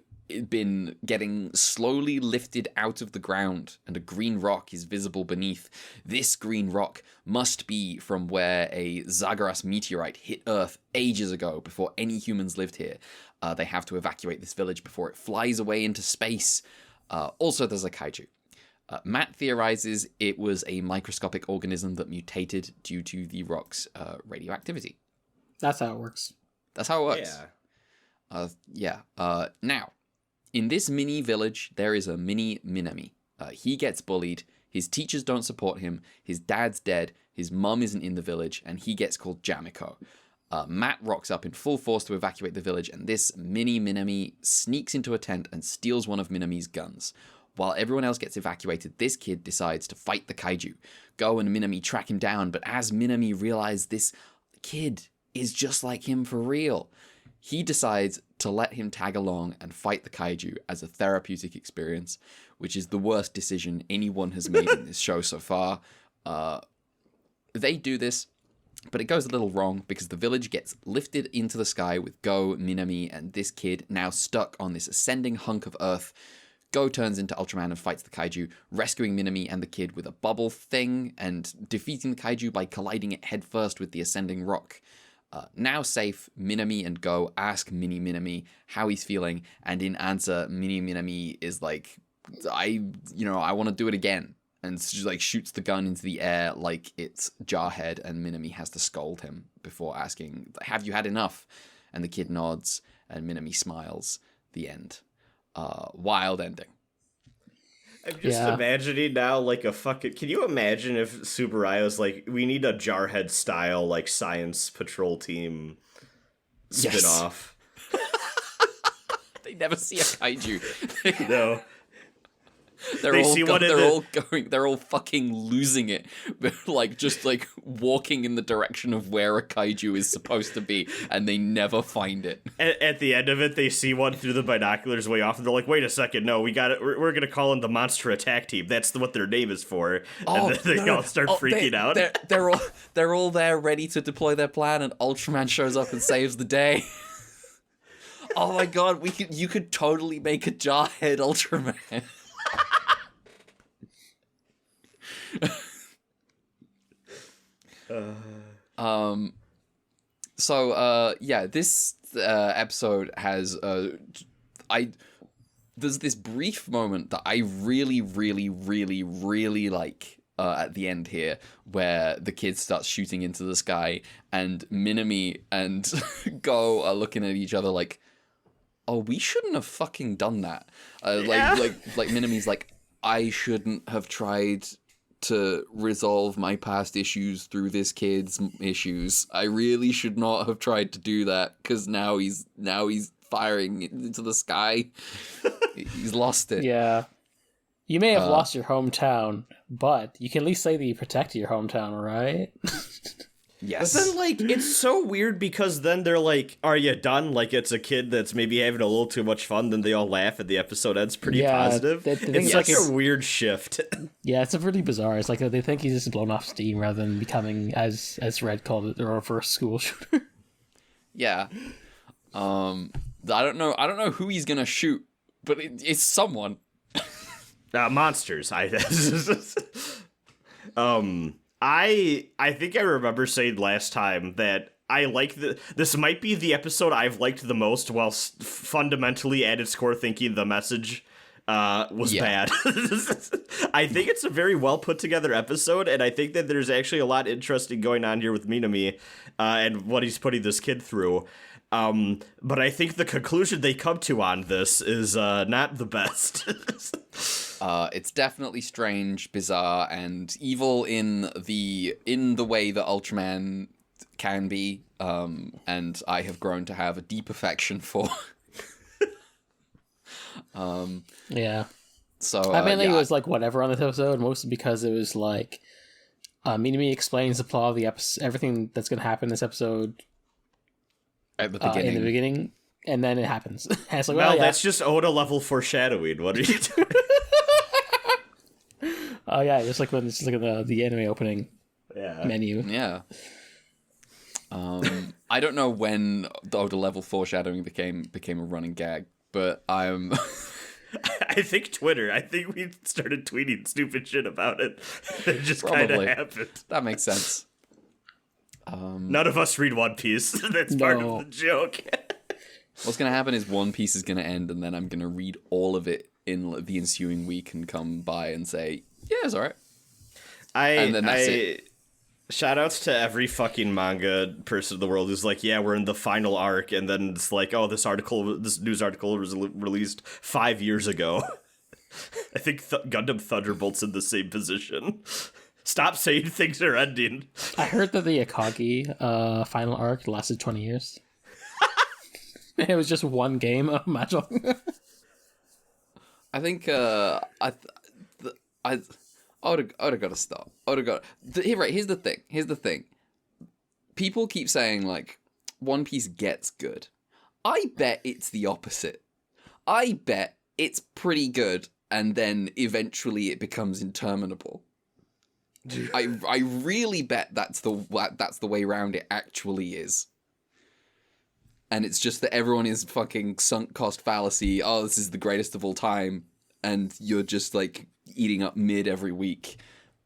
been getting slowly lifted out of the ground, and a green rock is visible beneath. This green rock must be from where a Zagreus meteorite hit Earth ages ago, before any humans lived here. They have to evacuate this village before it flies away into space. Also, there's a kaiju. Matt theorizes it was a microscopic organism that mutated due to the rock's radioactivity. That's how it works. That's how it works. Now, in this mini village, there is a mini Minami. He gets bullied. His teachers don't support him. His dad's dead. His mum isn't in the village, and he gets called Jamiko. Matt rocks up in full force to evacuate the village, and this mini Minami sneaks into a tent and steals one of Minami's guns. While everyone else gets evacuated, this kid decides to fight the kaiju. Go and Minami track him down, but as Minami realizes this kid is just like him for real, he decides to let him tag along and fight the kaiju as a therapeutic experience, which is the worst decision anyone has made in this show so far. They do this, but it goes a little wrong because the village gets lifted into the sky with Go, Minami, and this kid now stuck on this ascending hunk of Earth. Go turns into Ultraman and fights the kaiju, rescuing Minami and the kid with a bubble thing and defeating the kaiju by colliding it headfirst with the ascending rock. Now safe, Minami and Go ask Mini Minami how he's feeling, and in answer, Mini Minami is like, I want to do it again. And she like shoots the gun into the air like it's Jarhead, and Minami has to scold him before asking, have you had enough? And the kid nods, and Minami smiles. The end. Wild ending. I'm just imagining now, like, a fucking... Can you imagine if Tsuburaya like, we need a Jarhead style, like, science patrol team spin-off? They never see a kaiju. No. They're all fucking losing it, like just like walking in the direction of where a kaiju is supposed to be, and they never find it. At the end of it, they see one through the binoculars way off, and they're like, "Wait a second, no, we got it. We're gonna call in the monster attack team. That's what their name is for." And then they all start freaking out. They're all there, ready to deploy their plan, and Ultraman shows up and saves the day. Oh my god, you could totally make a Jarhead Ultraman. This episode has there's this brief moment that I really, really, really, really like at the end here, where the kid starts shooting into the sky, and Minami and Go are looking at each other like, oh, we shouldn't have fucking done that. Like Minami's like, I shouldn't have tried to resolve my past issues through this kid's issues. I really should not have tried to do that, because now he's firing into the sky. He's lost it. Yeah. You may have lost your hometown, but you can at least say that you protected your hometown, right? Yes. But then, like, it's so weird because then they're like, are you done? Like, it's a kid that's maybe having a little too much fun, then they all laugh and the episode ends pretty positive. It's such a weird shift. Yeah, it's a really bizarre. It's like they think he's just blown off steam rather than becoming, as Red called it, the reverse school shooter. Yeah. I don't know who he's gonna shoot, but it's someone. Monsters. I think I remember saying last time that I like this might be the episode I've liked the most, while fundamentally at its core thinking the message was bad. I think it's a very well put together episode, and I think that there's actually a lot interesting going on here with Minami and what he's putting this kid through. But I think the conclusion they come to on this is not the best. It's definitely strange, bizarre, and evil in the way that Ultraman can be, and I have grown to have a deep affection for. Yeah. So I mainly was like whatever on this episode, mostly because it was like Minami explains the plot of the episode, everything that's going to happen in this episode at the beginning. In the beginning, and then it happens. And it's like, that's just Oda level foreshadowing. What are you doing? Oh yeah, just like when it's like the anime opening menu. Yeah. I don't know when the Oda level foreshadowing became a running gag, but I'm. I think Twitter. I think we started tweeting stupid shit about it. It just kind of happened. That makes sense. None of us read One Piece. That's part of the joke. What's going to happen is One Piece is going to end, and then I'm going to read all of it in the ensuing week and come by and say, yeah, it's all right. And then that's it. Shoutouts to every fucking manga person in the world who's like, yeah, we're in the final arc, and then it's like, oh, this news article was released 5 years ago. I think Gundam Thunderbolt's in the same position. Stop saying things are ending. I heard that the Akagi final arc lasted 20 years. It was just one game of Mahjong. I think Oda gotta stop. Here's the thing. People keep saying, like, One Piece gets good. I bet it's the opposite. I bet it's pretty good, and then eventually it becomes interminable. I really bet that's the way around it actually is. And it's just that everyone is fucking sunk cost fallacy. Oh, this is the greatest of all time. And you're just, like, eating up mid every week,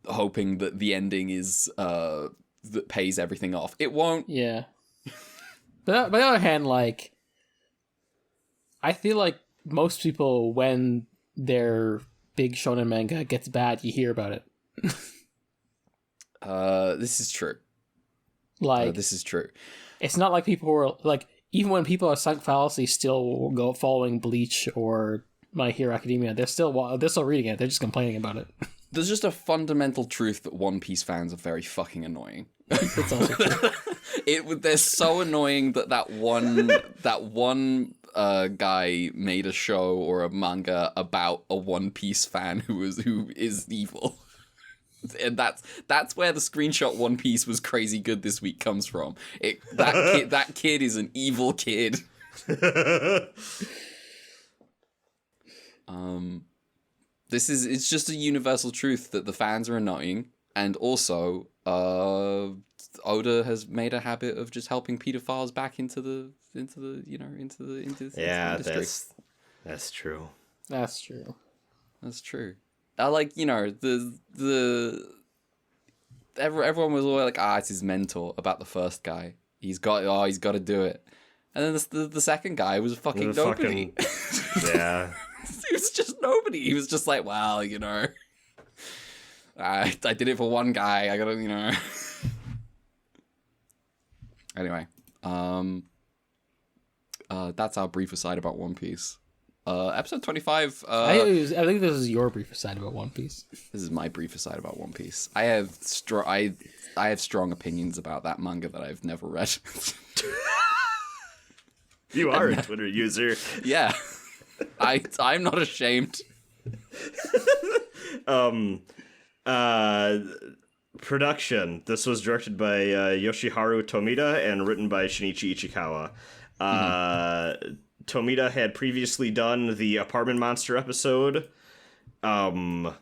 hoping that the ending is that pays everything off. It won't. Yeah. But on the other hand, like, I feel like most people, when their big shonen manga gets bad, you hear about it. This is true. Like, this is true. It's not like people were like, even when people are sunk fallacy, still go following Bleach or My Hero Academia, they're still reading it. They're just complaining about it. There's just a fundamental truth that One Piece fans are very fucking annoying. It's also true. They're so annoying that one guy made a show or a manga about a One Piece fan who is evil. And that's where the screenshot One Piece was crazy good this week comes from. That kid is an evil kid. It's just a universal truth that the fans are annoying, and also Oda has made a habit of just helping pedophiles back into the industry. That's true. That's true. That's true. Like, everyone was all like, it's his mentor about the first guy. He's got to do it. And then the second guy was fucking nobody. Yeah. He was just nobody. He was just like, well, I did it for one guy. I gotta, Anyway, that's our brief aside about One Piece. Episode 25. I think this is your brief aside about One Piece. This is my brief aside about One Piece. I have strong opinions about that manga that I've never read. You are a Twitter user. Yeah. I'm not ashamed. Production. This was directed by Yoshiharu Tomita and written by Shinichi Ichikawa. Tomita had previously done the Apartment Monster episode. Scrolling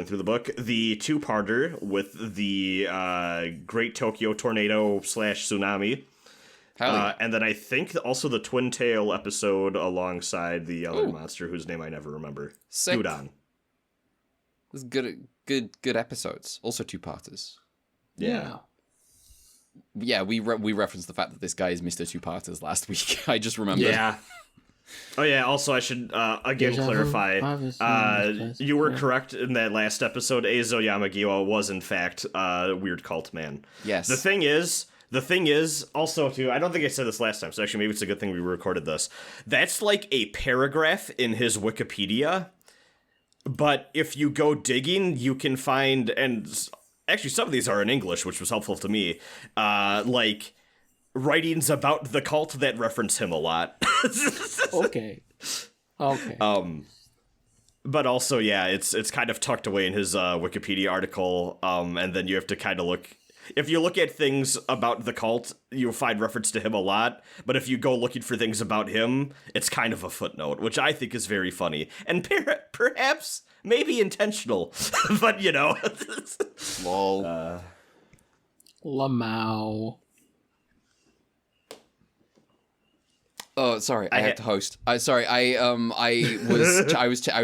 through the book, the two-parter with the Great Tokyo Tornado / Tsunami. And then I think also the Twin Tail episode alongside the other monster whose name I never remember. Udon. This is good episodes. Also two-parters. Yeah. Yeah, we referenced the fact that this guy is Mr. Two-Parters last week. I just remembered. Yeah. Oh yeah, also I should again clarify. You were correct in that last episode. Eizo Yamagiwa was in fact a weird cult man. Yes. The thing is, also too, I don't think I said this last time, so actually maybe it's a good thing we recorded this. That's like a paragraph in his Wikipedia, but if you go digging, you can find, and actually some of these are in English, which was helpful to me, like writings about the cult that reference him a lot. Okay. But also, yeah, it's kind of tucked away in his Wikipedia article, and then you have to kind of look. if you look at things about the cult, you'll find reference to him a lot. But if you go looking for things about him, it's kind of a footnote, which I think is very funny. And perhaps, maybe intentional. But, you know. Lol. Lamau. Oh, sorry. I have to host. I was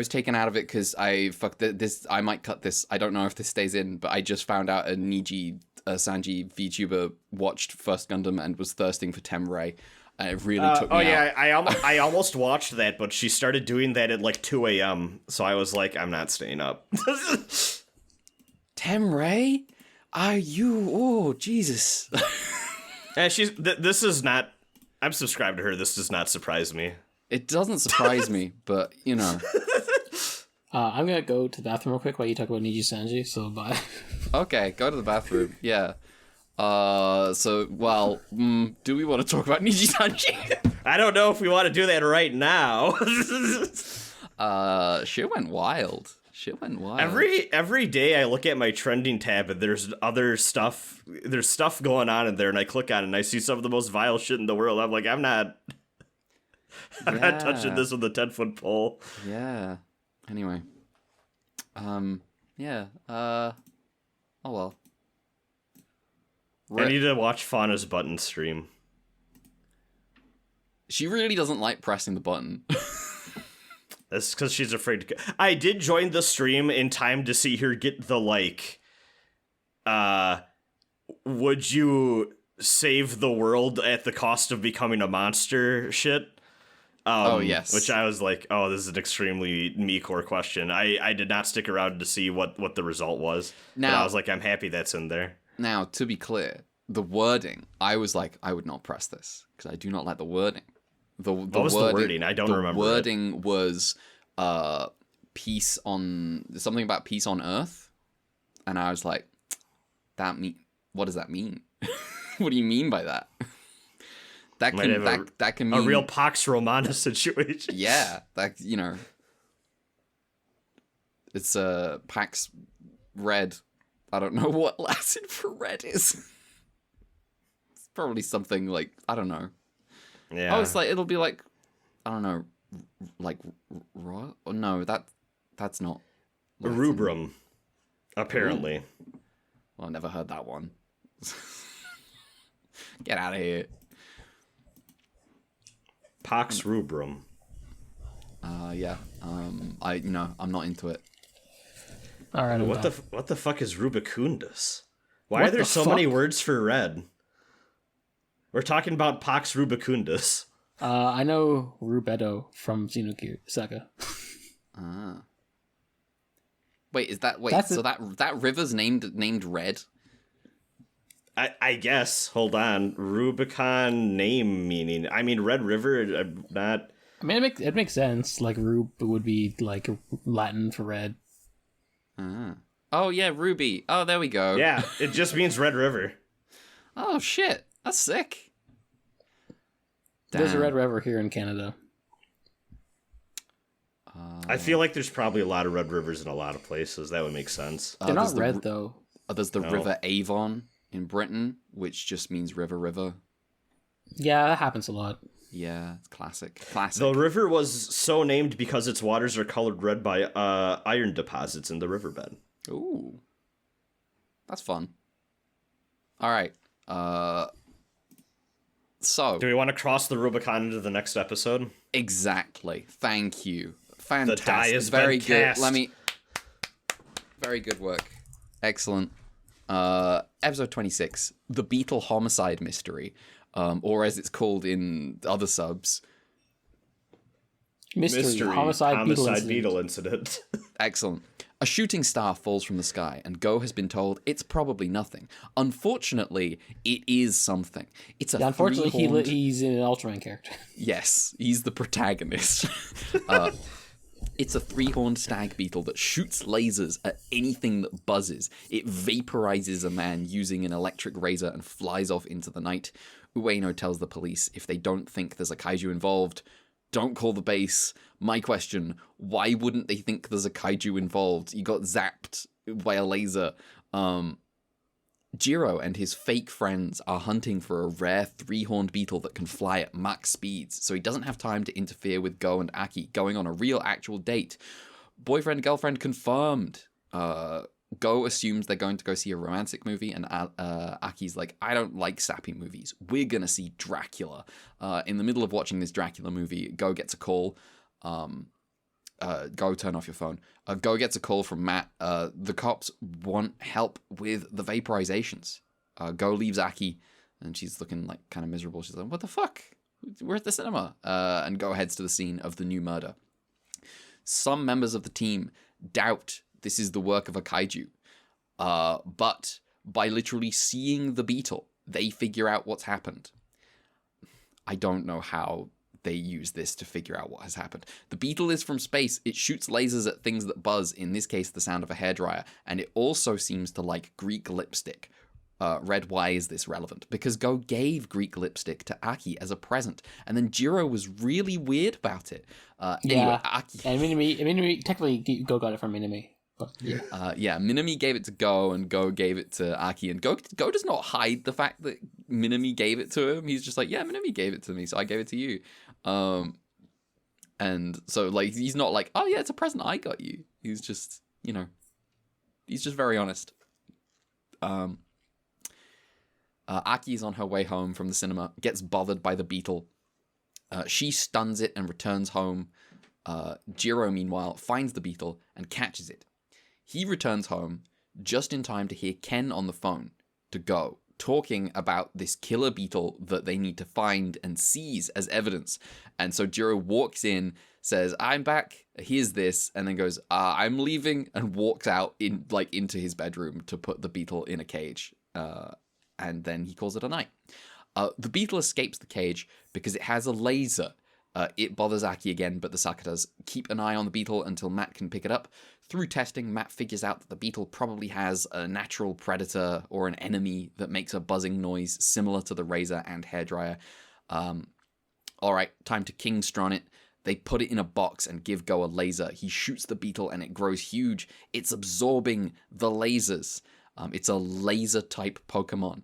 taken out of it because I fucked this. I might cut this. I don't know if this stays in, but I just found out a Niji Sanji VTuber watched First Gundam and was thirsting for Temray. And it really took me out. Yeah, I almost watched that, but she started doing that at like 2 a.m. So I was like, I'm not staying up. Temray? Are you? Oh, Jesus. And this is not. I'm subscribed to her. This does not surprise me. It doesn't surprise me, but, you know. I'm going to go to the bathroom real quick while you talk about Niji Sanji, so bye. Okay, go to the bathroom. Yeah. Do we want to talk about Niji Sanji? I don't know if we want to do that right now. Shit went wild. Every day I look at my trending tab and there's other stuff. There's stuff going on in there, and I click on it and I see some of the most vile shit in the world. I'm like, I'm not touching this with a 10-foot pole. Yeah. Anyway. Yeah. Oh well. I need to watch Fauna's button stream. She really doesn't like pressing the button. That's because she's afraid to. I did join the stream in time to see her get the, like, would you save the world at the cost of becoming a monster shit? Oh, yes. Which I was like, oh, this is an extremely me-core question. I did not stick around to see what the result was. Now, but I was like, I'm happy that's in there. Now, to be clear, the wording, I was like, I would not press this, because I do not like the wording. What was the wording? I don't remember. The wording was peace on something about peace on Earth, and I was like, what does that mean? What do you mean by that? That can mean a real Pax Romana situation. Yeah, that, you know, it's Pax Red. I don't know what Latin for red is. It's probably something like, I don't know. Yeah. Oh, it's like, it'll be like, I don't know, like, no, that's not Latin. Rubrum, apparently. Well, I never heard that one. Get out of here. Pax Rubrum. Yeah. I'm not into it. All right. What the fuck is Rubicundus? Why are there so many words for red? We're talking about Pax Rubicundus. I know Rubedo from Xenogears Saga. Wait, is that that river's named red? I guess. Hold on. Rubicon name meaning. I mean, Red River. Not. I mean, it makes sense. Like Rube would be like Latin for red. Oh yeah, Ruby. Oh, there we go. Yeah, it just means Red River. Oh shit, that's sick. Damn. There's a Red River here in Canada. I feel like there's probably a lot of Red Rivers in a lot of places. That would make sense. They're not red though. There's the River Avon in Britain, which just means river. Yeah, that happens a lot. Yeah, it's classic. The river was so named because its waters are colored red by iron deposits in the riverbed. Ooh. That's fun. All right. So, do we want to cross the Rubicon into the next episode? Exactly. Thank you. Fantastic. The die is very good. Cast. Very good work. Excellent. Episode 26, The Beetle Homicide Mystery, or as it's called in other subs, Mystery Homicide Beetle Incident. Excellent. A shooting star falls from the sky, and Go has been told it's probably nothing. Unfortunately, it is something. It's a unfortunately, he's an Ultraman character. Yes, he's the protagonist. It's a three-horned stag beetle that shoots lasers at anything that buzzes. It vaporizes a man using an electric razor and flies off into the night. Ueno tells the police if they don't think there's a kaiju involved, don't call the base. My question, why wouldn't they think there's a kaiju involved? You got zapped by a laser. Jiro and his fake friends are hunting for a rare 3-horned beetle that can fly at max speeds, so he doesn't have time to interfere with Go and Aki going on a real actual date. Boyfriend, girlfriend confirmed. Go assumes they're going to go see a romantic movie, and Aki's like, I don't like sappy movies. We're gonna see Dracula. In the middle of watching this Dracula movie, Go gets a call. Go, turn off your phone. Go gets a call from Matt. The cops want help with the vaporizations. Go leaves Aki, and she's looking like kind of miserable. She's like, what the fuck? We're at the cinema. And Go heads to the scene of the new murder. Some members of the team doubt this is the work of a kaiju. But by literally seeing the beetle, they figure out what's happened. I don't know how they use this to figure out what has happened. The beetle is from space. It shoots lasers at things that buzz, in this case, the sound of a hairdryer. And it also seems to like Greek lipstick. Red, why is this relevant? Because Go gave Greek lipstick to Aki as a present, and then Jiro was really weird about it. Anyway, Aki... And Minami, technically Go got it from Minami. But yeah. Minami gave it to Go, and Go gave it to Aki, and Go does not hide the fact that Minami gave it to him. He's just like, yeah, Minami gave it to me, so I gave it to you. And so, like, he's not like, oh yeah, it's a present I got you. He's just, he's just very honest. Aki is on her way home from the cinema, gets bothered by the beetle. She stuns it and returns home. Jiro, meanwhile, finds the beetle and catches it. He returns home just in time to hear Ken on the phone to Go, talking about this killer beetle that they need to find and seize as evidence. And so Jiro walks in, says, I'm back, here's this, and then goes, I'm leaving, and walks out into his bedroom to put the beetle in a cage. And then he calls it a night. The beetle escapes the cage because it has a laser. It bothers Aki again, but the Sakuras keep an eye on the beetle until Matt can pick it up. Through testing, Matt figures out that the beetle probably has a natural predator or an enemy that makes a buzzing noise similar to the razor and hairdryer. Alright, time to Kingstron it. They put it in a box and give Go a laser. He shoots the beetle and it grows huge. It's absorbing the lasers. It's a laser-type Pokemon.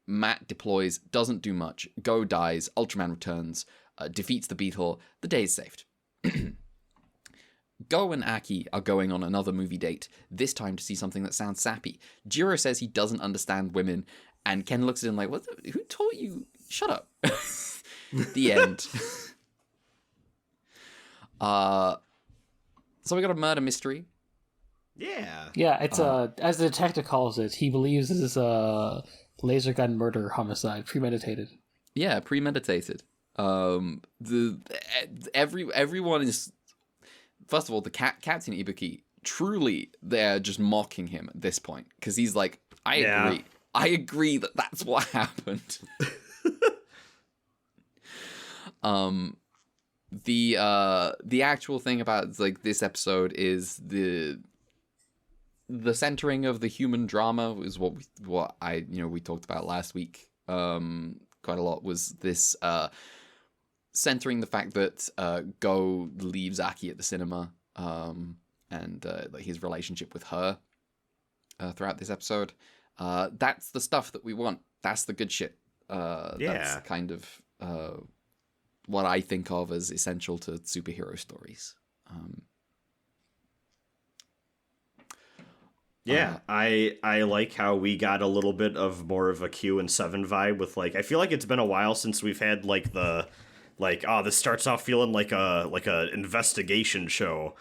Matt deploys, doesn't do much. Go dies, Ultraman returns, defeats the beetle. The day is saved. Go and Aki are going on another movie date, this time to see something that sounds sappy. Jiro says he doesn't understand women, and Ken looks at him like, who taught you? Shut up. The end. So we got a murder mystery. Yeah, it's as the detective calls it, he believes this is a laser gun murder homicide, premeditated. Yeah, premeditated. Everyone is, first of all, the Captain Ibuki, truly they're just mocking him at this point because he's like, I agree that that's what happened. The actual thing about like this episode is the centering of the human drama is what we talked about last week quite a lot, was this centering the fact that Go leaves Aki at the cinema and like his relationship with her throughout this episode. That's the stuff that we want. That's the good shit. That's kind of what I think of as essential to superhero stories. I like how we got a little bit of more of a Q and 7 vibe with like, I feel like it's been a while since we've had like this starts off feeling like a investigation show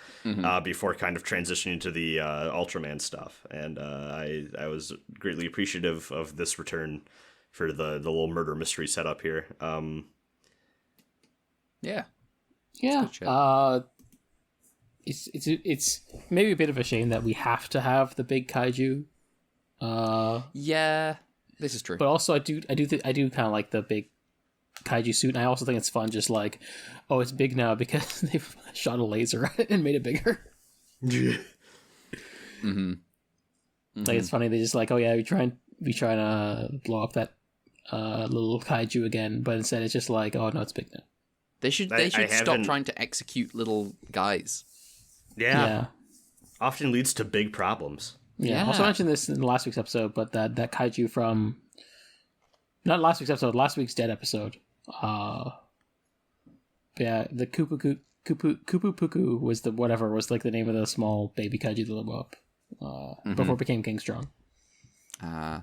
before kind of transitioning to the Ultraman stuff. And I was greatly appreciative of this return for the little murder mystery setup here. It's maybe a bit of a shame that we have to have the big kaiju. This is true. But also, I do kind of like the big kaiju suit, and I also think it's fun. Just like, oh, it's big now because they've shot a laser at it and made it bigger. Like, it's funny. They just like, oh yeah, we try to blow up that little kaiju again, but instead it's just like, oh no, it's big now. They should stop trying to execute little guys. Yeah. Often leads to big problems. Yeah. Also mentioned this in last week's episode, but that kaiju from not last week's episode, last week's Dead episode. Yeah, the Kupu Puku was like the name of the small baby kaiju that blew up before it became King Strong.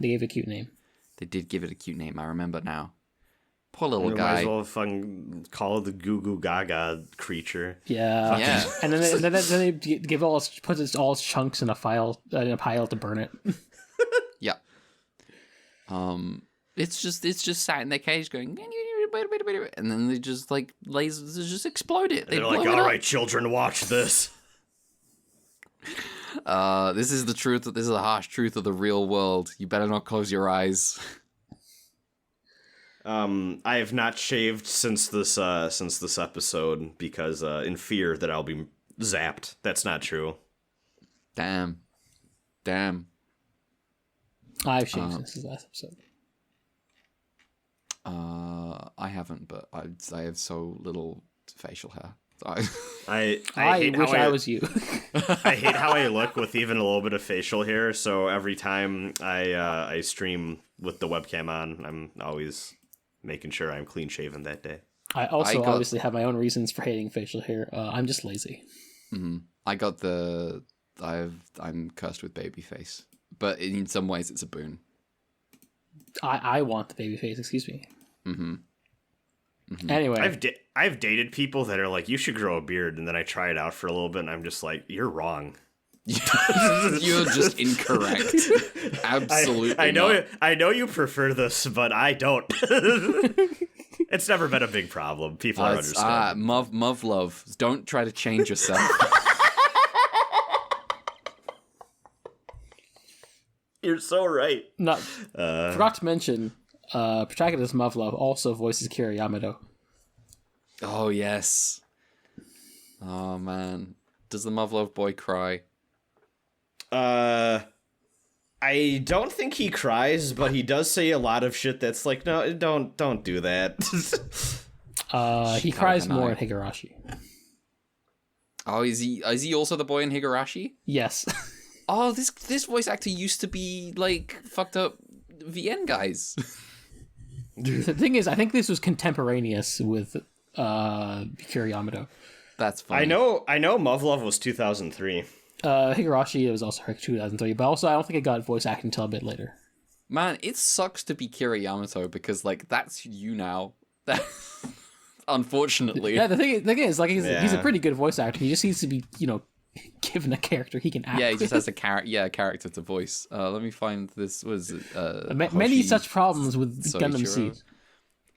They gave it a cute name. They did give it a cute name. I remember now. Poor little guy. Might as well fucking call it the Goo Goo Gaga creature. Yeah. And then they give puts all its chunks in a pile to burn it. Yeah. It's just sat in their cage going, and then they just like lasers just explode it. They're like, all right, children, watch this. This is the truth. This is the harsh truth of the real world. You better not close your eyes. I have not shaved since this episode because in fear that I'll be zapped. That's not true. Damn. I've shaved since the last episode. I haven't, but I have so little facial hair. I wish I was you. I hate how I look with even a little bit of facial hair. So every time I stream with the webcam on, I'm always making sure I'm clean shaven that day. I obviously have my own reasons for hating facial hair. I'm just lazy. Mm-hmm. I'm cursed with baby face, but in some ways it's a boon. I want the baby face. Excuse me. Mm-hmm. Mm-hmm. Anyway, I've dated people that are like, you should grow a beard, and then I try it out for a little bit, and I'm just like, you're wrong. You're just incorrect. Absolutely. I know you prefer this, but I don't. It's never been a big problem. People are understanding. Muv Luv. Don't try to change yourself. You're so right. Forgot to mention, protagonist Muv Luv also voices Kira Yamato. Oh, yes. Oh, man. Does the Muv Luv boy cry? I don't think he cries, but he does say a lot of shit that's like, no, don't do that. He cries more in Higurashi. Oh, is he also the boy in Higurashi? Yes. Oh, this voice actor used to be like fucked up VN guys. The thing is, I think this was contemporaneous with Kira Yamato. That's funny. I know Muv Luv was 2003. Higurashi, it was also 2003, but also I don't think it got voice acting until a bit later. Man, it sucks to be Kira Yamato because like that's you now. Unfortunately. Yeah, the thing is, like he's a pretty good voice actor. He just needs to be, given a character he can act. Yeah, he just has a character to voice. Let me find this. Was many such problems with Gundam Seed.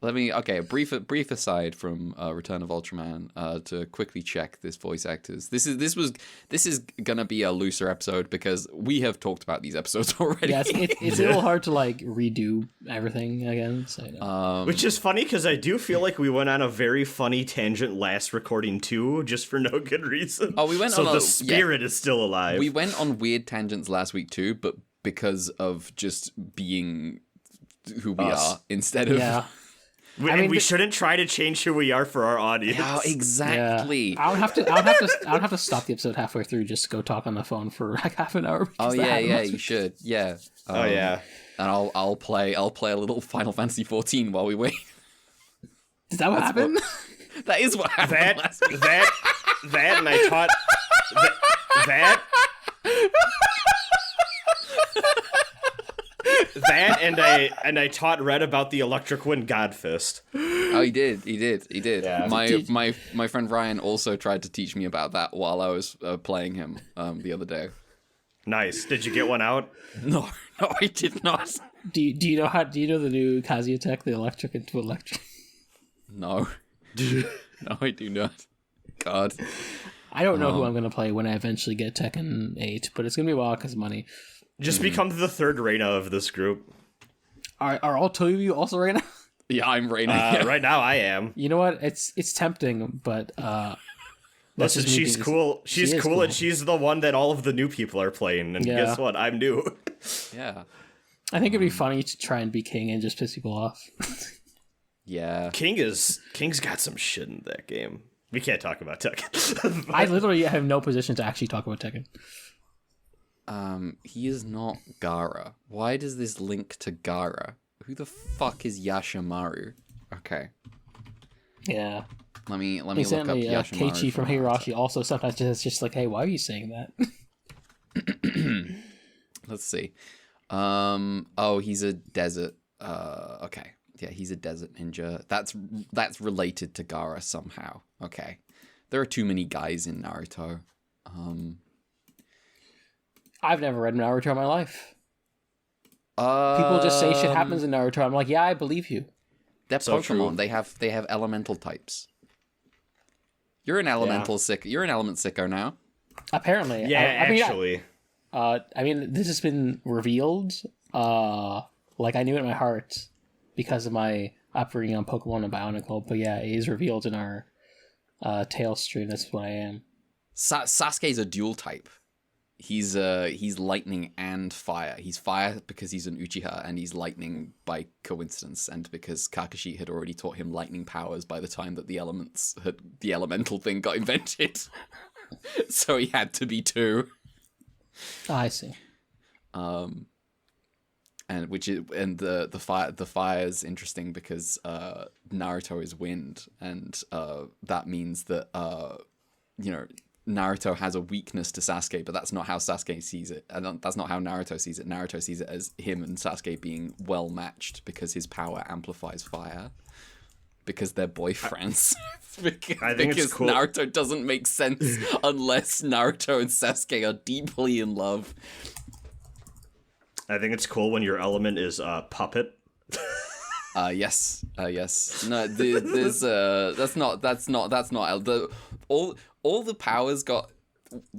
A brief aside from Return of Ultraman to quickly check this voice actors. This is gonna be a looser episode because we have talked about these episodes already. Yeah, it's a little hard to like redo everything again. So, which is funny because I do feel like we went on a very funny tangent last recording too, just for no good reason. Oh, we went so on the spirit is still alive. We went on weird tangents last week too, but because of just being who we are instead of. Yeah. We shouldn't try to change who we are for our audience. Yeah, exactly. Yeah. I would have to stop the episode halfway through just to go talk on the phone for like half an hour. Oh yeah, you should. Yeah. And I'll play a little Final Fantasy 14 while we wait. Is that what happened? That is what happened last week. That and I taught that. That and I taught Red about the Electric Wind Godfist. Oh, he did. Yeah. My friend Ryan also tried to teach me about that while I was playing him the other day. Nice. Did you get one out? No, I did not. Do you know the new Kazuya tech, the electric into electric? No. No, I do not. God. I don't know who I'm going to play when I eventually get Tekken 8, but it's going to be a while because of money. Just become the third Reina of this group. Are all two of you also Reina? Yeah, I'm Reina. Right now I am. You know what? It's tempting, but listen, she's cool. She's cool, and she's the one that all of the new people are playing. And guess what? I'm new. Yeah. I think it'd be funny to try and be King and just piss people off. Yeah. King's got some shit in that game. We can't talk about Tekken. I literally have no position to actually talk about Tekken. He is not Gaara. Why does this link to Gaara? Who the fuck is Yashimaru? Okay. Yeah. Let me look up Incidentally, Yashimaru. Keiichi from Higurashi also sometimes just like, hey, why are you saying that? Let's see. Oh, he's a desert. Okay. Yeah, he's a desert ninja. That's related to Gaara somehow. Okay. There are too many guys in Naruto. I've never read Naruto in my life. People just say shit happens in Naruto. I'm like, yeah, I believe you. They're So Pokemon. true. They have elemental types. You're an elemental sick. You're an element sicko now. Apparently, Yeah, actually. I mean, this has been revealed. Like I knew it in my heart because of my upbringing on Pokemon and Bionicle. But yeah, it is revealed in our Tail stream. That's what I am. Sasuke's a dual type. He's lightning and fire. He's fire because he's an Uchiha, and he's lightning by coincidence, and because Kakashi had already taught him lightning powers by the time that the elemental thing got invented. So he had to be two. Oh, I see. And the fire is interesting because Naruto is wind, and that means that Naruto has a weakness to Sasuke, but that's not how Sasuke sees it. And that's not how Naruto sees it. Naruto sees it as him and Sasuke being well matched because his power amplifies fire. Because they're boyfriends. because it's cool. Naruto doesn't make sense unless Naruto and Sasuke are deeply in love. I think it's cool when your element is puppet. Yes. No, that's not. All the powers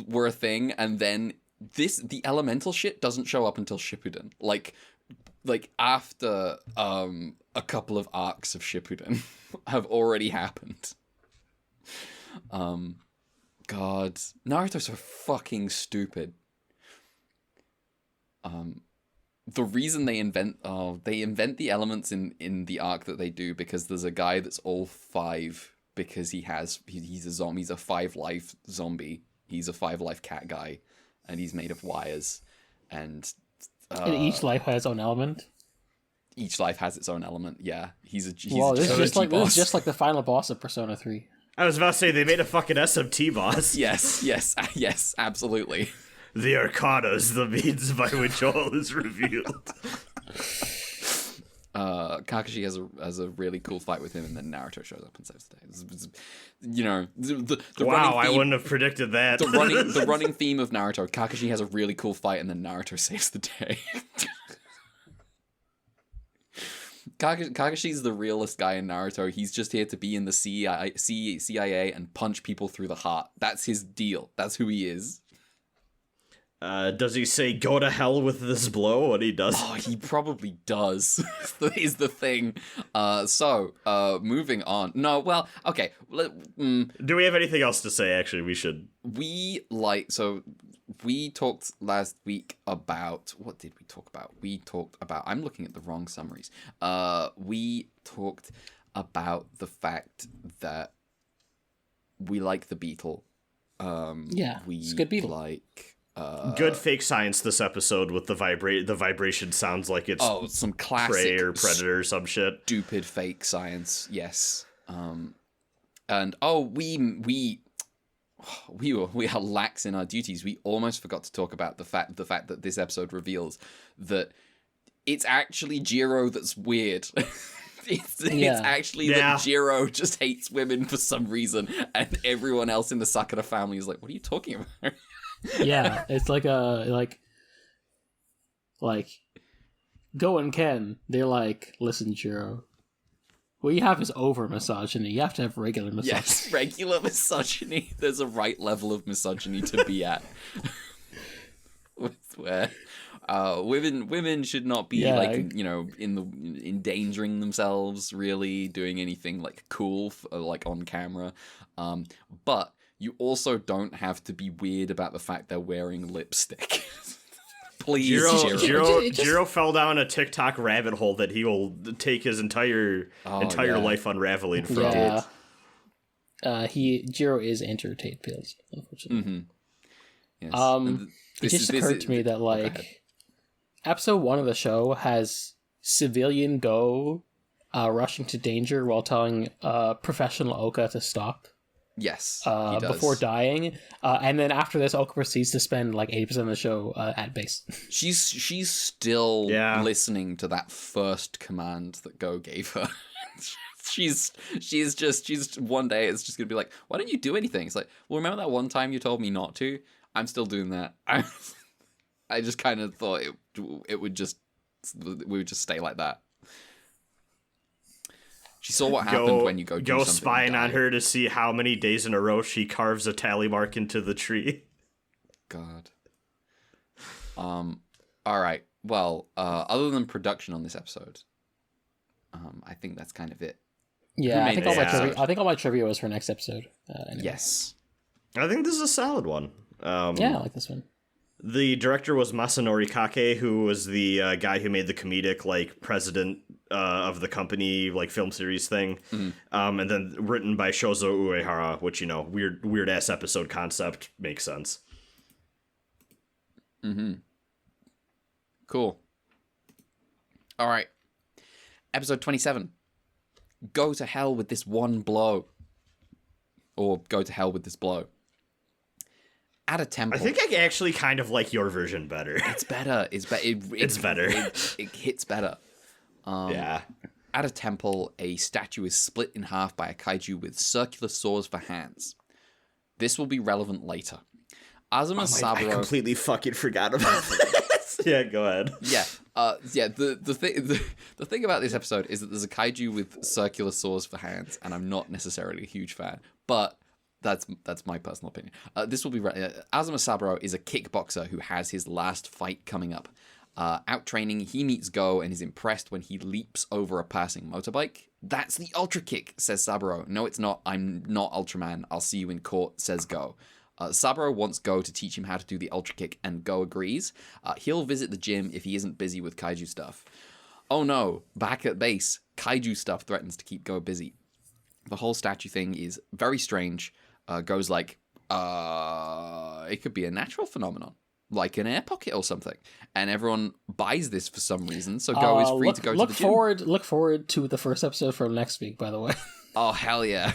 were a thing, and then the elemental shit doesn't show up until Shippuden. Like after a couple of arcs of Shippuden have already happened. God, Naruto's so fucking stupid. The reason they invent the elements in the arc that they do because there's a guy that's all 5 because he's a zombie. He's a 5 life zombie. He's a 5 life cat guy, and he's made of wires. And each life has its own element. Each life has its own element. Yeah, he's this is just like the final boss of Persona 3. I was about to say they made a fucking SMT boss. Yes, absolutely. The Arcanas, the means by which all is revealed. Kakashi has a really cool fight with him, and then Naruto shows up and saves the day. The wow, I wouldn't have predicted that. The running theme of Naruto: Kakashi has a really cool fight, and then Naruto saves the day. Kakashi's the realest guy in Naruto. He's just here to be in the CIA and punch people through the heart. That's his deal. That's who he is. Does he say "go to hell with this blow" when he does? Oh, he probably does. Is the thing. Moving on. No, well, okay. Do we have anything else to say? Actually, we should. We talked last week about... What did we talk about? We talked about... I'm looking at the wrong summaries. We talked about the fact that we like the beetle. It's a good beetle. Good fake science this episode with the vibration sounds like it's some classic prey or predator or some shit. Stupid fake science, yes. We are lax in our duties. We almost forgot to talk about the fact that this episode reveals that it's actually Jiro that's weird. It's actually that Jiro just hates women for some reason, and everyone else in the Sakura family is like, "What are you talking about?" Yeah, it's like Go and Ken. They're like, "Listen, Jiro. What you have is over misogyny. You have to have regular misogyny." Yes, regular misogyny. There's a right level of misogyny to be at. Where women should not be endangering themselves, really doing anything like cool like on camera. But you also don't have to be weird about the fact they're wearing lipstick. Please, Jiro fell down a TikTok rabbit hole that he will take his entire life unraveling from. Jiro is entertained pills, unfortunately. Yes. It just occurred to me that like episode 1 of the show has civilian Go rushing to danger while telling professional Oka to stop. Yes, he does. Before dying, and then after this, Oka proceeds to spend like 80% of the show at base. She's still listening to that first command that Go gave her. she's one day it's just gonna be like, why don't you do anything? It's like, well, remember that one time you told me not to? I'm still doing that. I just kind of thought we would just stay like that. She saw what happened when you go do something. Spying on her to see how many days in a row she carves a tally mark into the tree. God. All right. Well, other than production on this episode, I think that's kind of it. Yeah, I think all my trivia was for next episode. Anyway. Yes. I think this is a solid one. Yeah, I like this one. The director was Masanori Kake, who was the guy who made the comedic, like, president of the company, like, film series thing. Mm-hmm. And then written by Shozo Uehara, which, you know, weird-ass episode concept makes sense. Mm-hmm. Cool. All right. Episode 27. Go to hell with this one blow. Or go to hell with this blow. At a temple. I think I actually kind of like your version better. It's better. It's better. It hits better. Yeah. At a temple, a statue is split in half by a kaiju with circular saws for hands. This will be relevant later. Azuma Saburo. I completely fucking forgot about this. Yeah, go ahead. Yeah. The thing about this episode is that there's a kaiju with circular saws for hands, and I'm not necessarily a huge fan, but that's my personal opinion. This will be Azuma Saburo is a kickboxer who has his last fight coming up. Out training, he meets Go and is impressed when he leaps over a passing motorbike. That's the Ultra Kick, says Saburo. No, it's not. I'm not Ultraman. I'll see you in court, says Go. Saburo wants Go to teach him how to do the Ultra Kick, and Go agrees. He'll visit the gym if he isn't busy with kaiju stuff. Oh no, back at base, kaiju stuff threatens to keep Go busy. The whole statue thing is very strange. Goes like, it could be a natural phenomenon, like an air pocket or something. And everyone buys this for some reason, so Go is free to go to the gym. Look forward to the first episode from next week, by the way. Oh, hell yeah.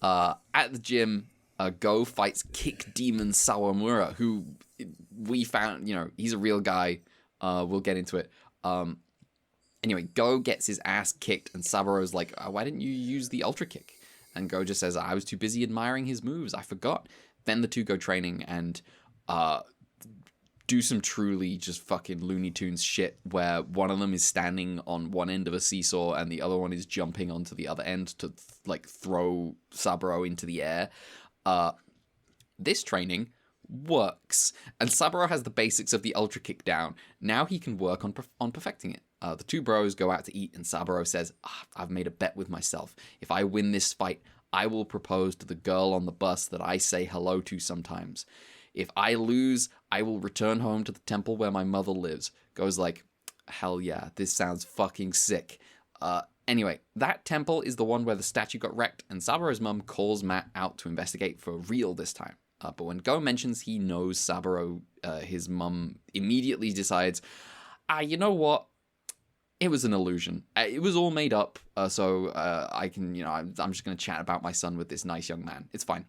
At the gym, Go fights Kick Demon Sawamura, who we found, he's a real guy. We'll get into it. Anyway, Go gets his ass kicked, and Saburo's like, why didn't you use the Ultra Kick? And Go just says, I was too busy admiring his moves. I forgot. Then the two go training and do some truly just fucking Looney Tunes shit where one of them is standing on one end of a seesaw and the other one is jumping onto the other end to throw Saburo into the air. This training works, and Saburo has the basics of the Ultra Kick down. Now he can work on perfecting it. The two bros go out to eat, and Saburo says, I've made a bet with myself. If I win this fight, I will propose to the girl on the bus that I say hello to sometimes. If I lose, I will return home to the temple where my mother lives. Goes like, hell yeah, this sounds fucking sick. Anyway, that temple is the one where the statue got wrecked, and Saburo's mum calls Matt out to investigate for real this time. But when Go mentions he knows Saburo, his mum immediately decides, you know what? It was an illusion. It was all made up, so I can, I'm just going to chat about my son with this nice young man. It's fine.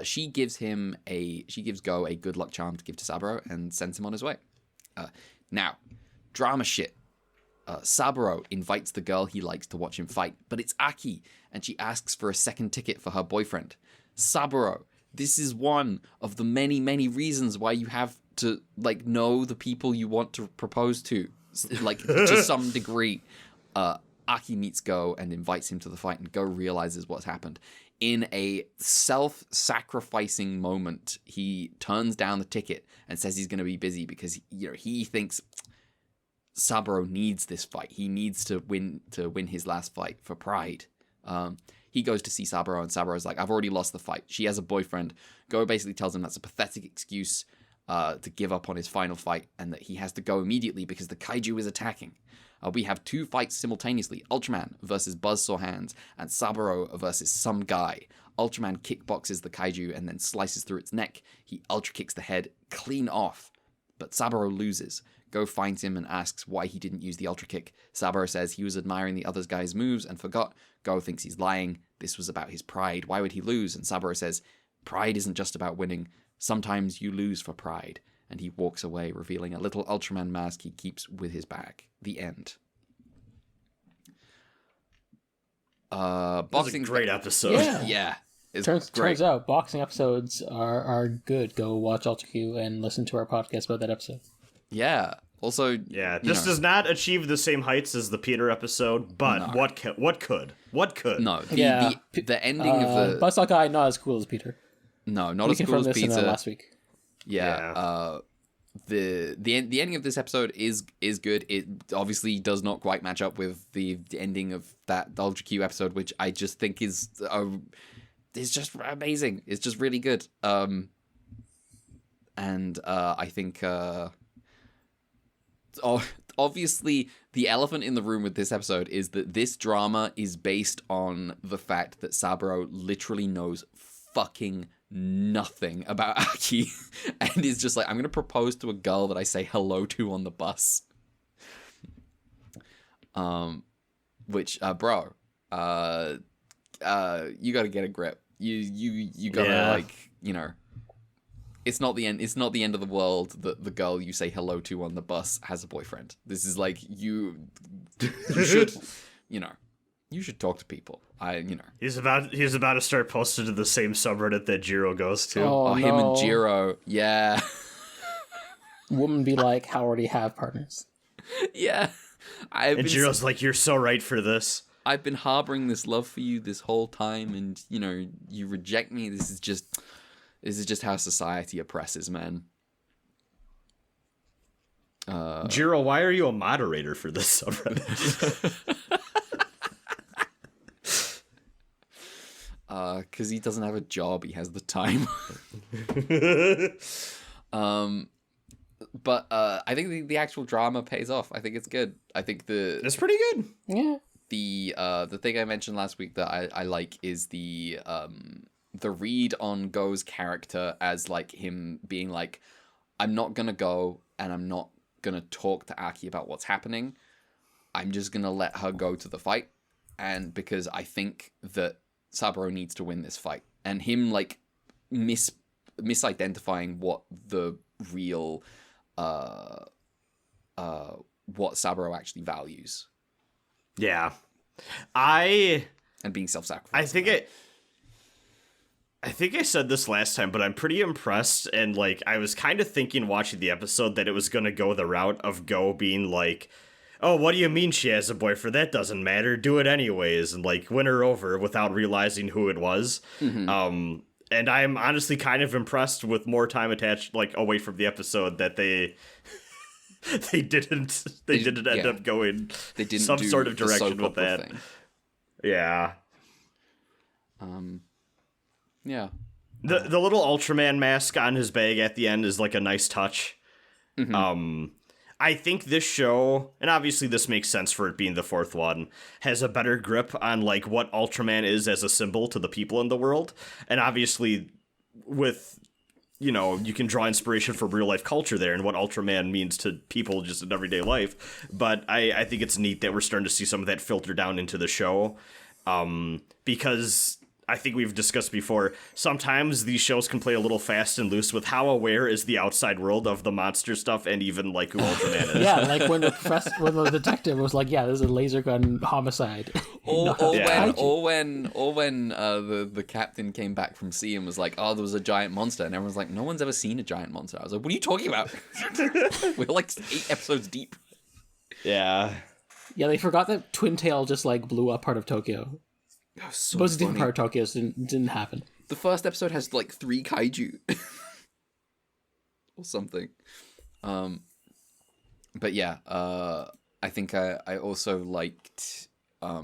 She gives Go a good luck charm to give to Saburo and sends him on his way. Now, drama shit. Saburo invites the girl he likes to watch him fight, but it's Aki, and she asks for a second ticket for her boyfriend. Saburo, this is one of the many, many reasons why you have to, know the people you want to propose to. To some degree. Aki meets Go and invites him to the fight, and Go realizes what's happened. In a self-sacrificing moment, he turns down the ticket and says he's going to be busy because he thinks Saburo needs this fight. He needs to win his last fight for pride. He goes to see Saburo, and Saburo's like, I've already lost the fight. She has a boyfriend. Go basically tells him that's a pathetic excuse. to give up on his final fight and that he has to go immediately because the kaiju is attacking. We have 2 fights simultaneously, Ultraman versus Buzzsaw Hands and Saburo versus some guy. Ultraman kickboxes the kaiju and then slices through its neck. He ultra kicks the head clean off, but Saburo loses. Go finds him and asks why he didn't use the ultra kick. Saburo says he was admiring the other guy's moves and forgot. Go thinks he's lying. This was about his pride. Why would he lose? And Saburo says, pride isn't just about winning. Sometimes you lose for pride. And he walks away, revealing a little Ultraman mask he keeps with his bag. The end. Boxing, great episode. Yeah. It's turns out boxing episodes are good. Go watch Ultra Q and listen to our podcast about that episode. Yeah. Also, this does not achieve the same heights as the Peter episode, but No. what could? No. The ending of the Buzzsaw guy not as cool as Peter. No, not We as cool confirmed as this in Peter. last week. Yeah. The ending of this episode is good. It obviously does not quite match up with the ending of that Ultra Q episode, which I just think is it's just amazing. It's just really good. And I think obviously the elephant in the room with this episode is that this drama is based on the fact that Saburo literally knows fucking nothing about Aki and is just like, I'm gonna propose to a girl that I say hello to on the bus. Which bro, you gotta get a grip. You gotta it's not the end of the world that the girl you say hello to on the bus has a boyfriend. This is like you should you should talk to people. He's about to start posting to the same subreddit that Jiro goes to. Oh, him no. and Jiro, yeah. Woman be like, how already have partners. Yeah. And Jiro's like, you're so right for this. I've been harboring this love for you this whole time, and you reject me. This is just how society oppresses men. Jiro, why are you a moderator for this subreddit? Because he doesn't have a job, he has the time. But I think the actual drama pays off. I think it's good. I think it's pretty good. Yeah. The thing I mentioned last week that I like is the read on Go's character as like him being like, I'm not gonna go and I'm not gonna talk to Aki about what's happening. I'm just gonna let her go to the fight, and because I think that Saburo needs to win this fight, and him like misidentifying what the real what Saburo actually values. Yeah. And being self-sacrificing. I think I said this last time, but I'm pretty impressed, and like I was kind of thinking watching the episode that it was going to go the route of Go being like, oh, what do you mean she has a boyfriend? That doesn't matter. Do it anyways, and like win her over without realizing who it was. Mm-hmm. And I'm honestly kind of impressed with more time attached, like away from the episode, that they didn't end up going some sort of direction with that. Thing. Yeah. Yeah. The little Ultraman mask on his bag at the end is like a nice touch. Mm-hmm. I think this show, and obviously this makes sense for it being the fourth one, has a better grip on like what Ultraman is as a symbol to the people in the world. And obviously with, you can draw inspiration from real life culture there and what Ultraman means to people just in everyday life. But I think it's neat that we're starting to see some of that filter down into the show. Because I think we've discussed before, sometimes these shows can play a little fast and loose with how aware is the outside world of the monster stuff and even like who Ultraman is. Yeah, like when the detective was like, yeah, this is a laser gun homicide. Or when the captain came back from sea and was like, oh, there was a giant monster, and everyone's like, no one's ever seen a giant monster. I was like, what are you talking about? We're like 8 episodes deep. Yeah. Yeah, they forgot that Twin Tail just like blew up part of Tokyo. So Most different part of Tokyo didn't happen. The first episode has like 3 kaiju or something. But yeah, I think I also liked what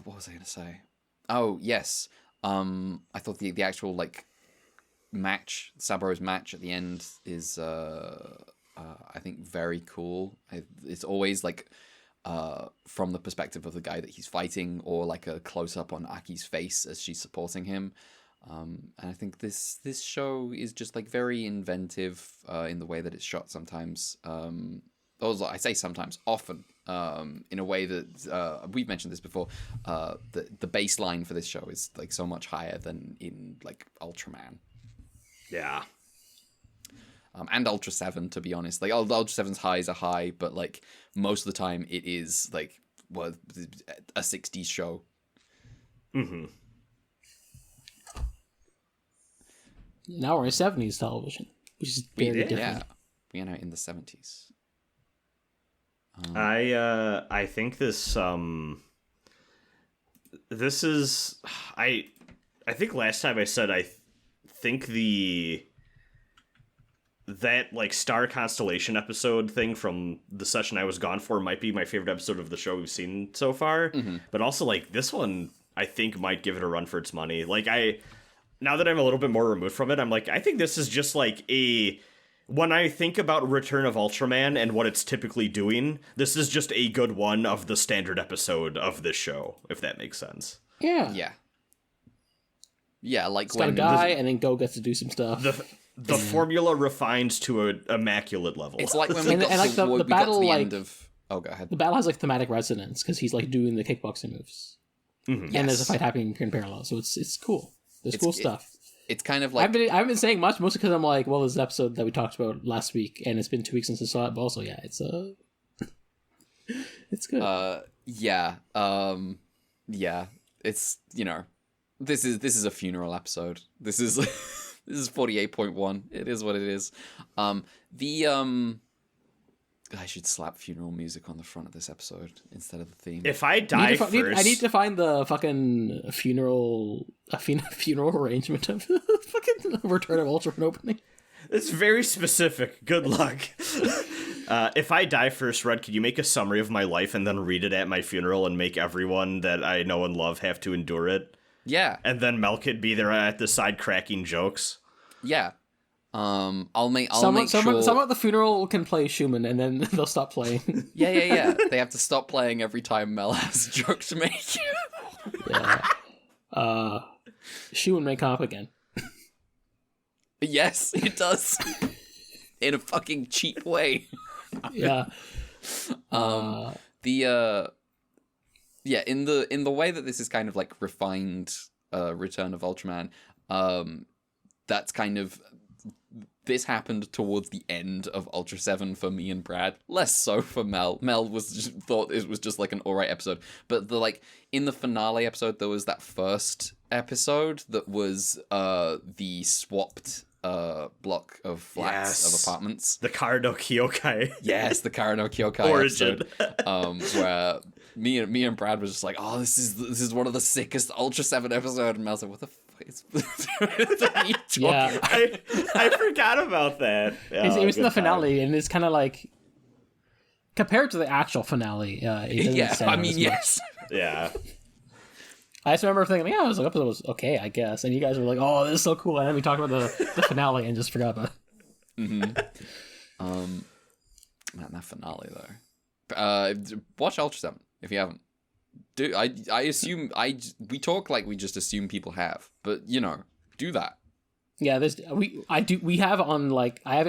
was I gonna say? Oh yes, I thought the actual like match, Saburo's match at the end is I think very cool. It's always like from the perspective of the guy that he's fighting, or like a close up on Aki's face as she's supporting him. And I think this show is just like very inventive in the way that it's shot sometimes. I say sometimes, often, in a way that we've mentioned this before. The baseline for this show is like so much higher than in like Ultraman. Yeah. And Ultraseven, to be honest. Like Ultraseven's highs are high, but like most of the time it is like a 60s show. Mm-hmm. Now we're in 70s television, which is very different. Yeah, we are now in the 70s. I think this is I think last time I said I think that like star constellation episode thing from the session I was gone for might be my favorite episode of the show we've seen so far. Mm-hmm. But also like this one I think might give it a run for its money. Like now that I'm a little bit more removed from it, I'm like, I think this is just like when I think about Return of Ultraman and what it's typically doing, this is just a good one of the standard episode of this show, if that makes sense. Yeah. Yeah. Yeah, like it's got a guy, and then Go gets to do some stuff. The formula refines to an immaculate level. It's like when we got like the battle, got to the like, end of... Oh, go ahead. The battle has like thematic resonance because he's like doing the kickboxing moves, Mm-hmm. and there's a fight happening in parallel, so it's cool. There's cool stuff. It's kind of like... I haven't been saying much, mostly because I'm like, well, there's an episode that we talked about last week, and it's been 2 weeks since I saw it, but also, yeah, it's it's good. Yeah. Yeah. It's, you know, this is a funeral episode. This is 48.1. It is what it is. I should slap funeral music on the front of this episode instead of the theme. If I die first... I need to find the fucking funeral arrangement of the fucking Return of Ultraman opening. It's very specific. Good luck. If I die first, Red, could you make a summary of my life and then read it at my funeral and make everyone that I know and love have to endure it? Yeah. And then Mel could be there at the side cracking jokes. Yeah. I'll make sure someone at the funeral can play Schumann, and then they'll stop playing. Yeah. They have to stop playing every time Mel has a joke to make. Yeah. Schumann may come up again. Yes, it does. In a fucking cheap way. Yeah. In the way that this is kind of like refined Return of Ultraman, that's kind of... This happened towards the end of Ultraseven for me and Brad, less so for Mel. Mel thought it was just like an alright episode, but in the finale episode there was that first episode that was the swapped block of flats, of apartments. The Karno Kyokai. Yes, the Karno Kyokai origin episode, where me and Brad was just like, oh, this is one of the sickest Ultraseven episode, and Mel's like, what the fuck? Yeah, I forgot about that. It was in the finale, and it's kind of like compared to the actual finale. Yes. Yeah. I just remember thinking, yeah, the episode was okay, I guess, and you guys were like, oh, this is so cool, and then we talked about the finale and just forgot about it. Mm-hmm. Man, that finale though. Watch Ultraseven if you haven't. Do I assume we talk like we just assume people have, but you know, do that. Yeah, we have on like I have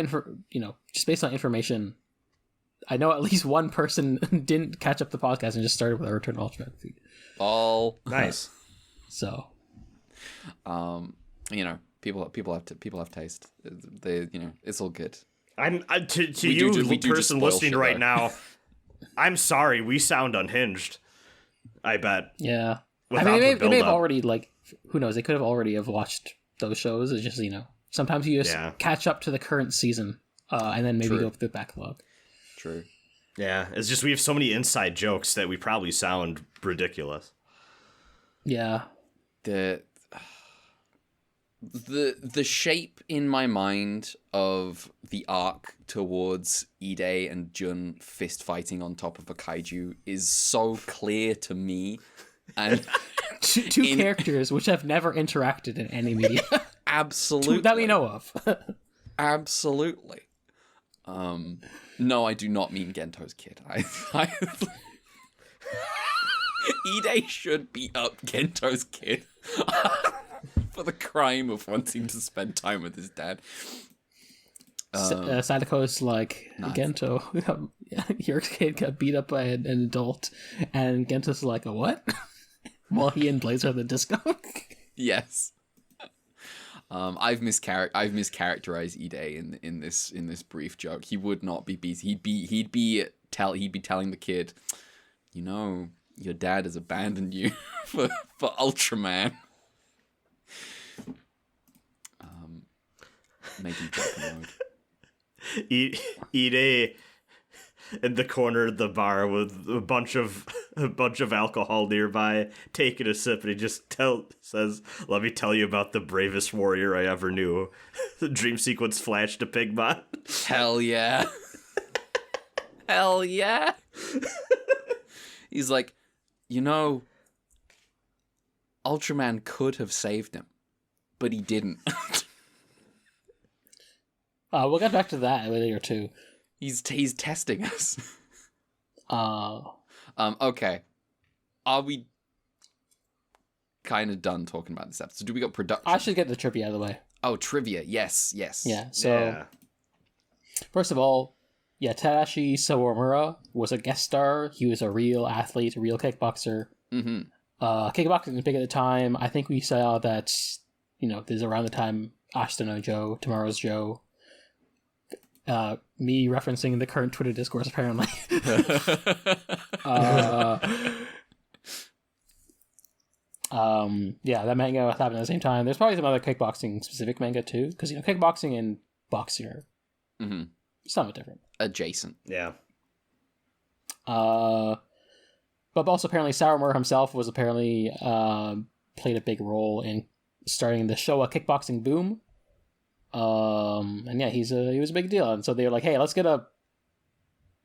just based on information, I know at least one person didn't catch up the podcast and just started with a Return of Ultraman feed. All nice. So, you know, people have taste. They, you know, it's all good. To you, the person listening right now, I'm sorry, we sound unhinged. I bet. Yeah. Without they may have already, like, who knows, they could have already have watched those shows. It's just, you know, sometimes you just catch up to the current season and then maybe go through the backlog. True. Yeah, it's just we have so many inside jokes that we probably sound ridiculous. Yeah. The shape in my mind of the arc towards Ide and Jun fist fighting on top of a kaiju is so clear to me, and two characters which have never interacted in any media. Absolutely. That we know of. Absolutely. No, I do not mean Gento's kid. Ide should beat up Gento's kid for the crime of wanting to spend time with his dad. Sadako's like, Gento, your kid got beat up by an adult, and Gento's like, a what? While he and Blazer are the disco. Yes. I've mischaracterized Ide in this brief joke. He would not be beat. He'd be telling the kid, you know, your dad has abandoned you for Ultraman. Making joke mode. Ide in the corner of the bar with a bunch of alcohol nearby, taking a sip, and he just says, "Let me tell you about the bravest warrior I ever knew." The dream sequence flash to Pigmon. Hell yeah. Hell yeah. He's like, you know, Ultraman could have saved him, but he didn't. We'll get back to that later too. He's testing us. Okay. Are we kind of done talking about this episode? Do we got production? I should get the trivia out of the way. Oh, trivia. Yes. Yeah, so... First of all, Tadashi Sawamura was a guest star. He was a real athlete, a real kickboxer. Mm-hmm. Kickboxing was big at the time. I think we saw that, this is around the time Ashita no Joe, Tomorrow's Joe... me referencing the current Twitter discourse, apparently. That manga was happening at the same time. There's probably some other kickboxing specific manga too, because kickboxing and boxing are somewhat different. Adjacent. Yeah. But also apparently Sawamura himself was apparently played a big role in starting the Showa kickboxing boom. He was a big deal, and so they were like, hey, let's get a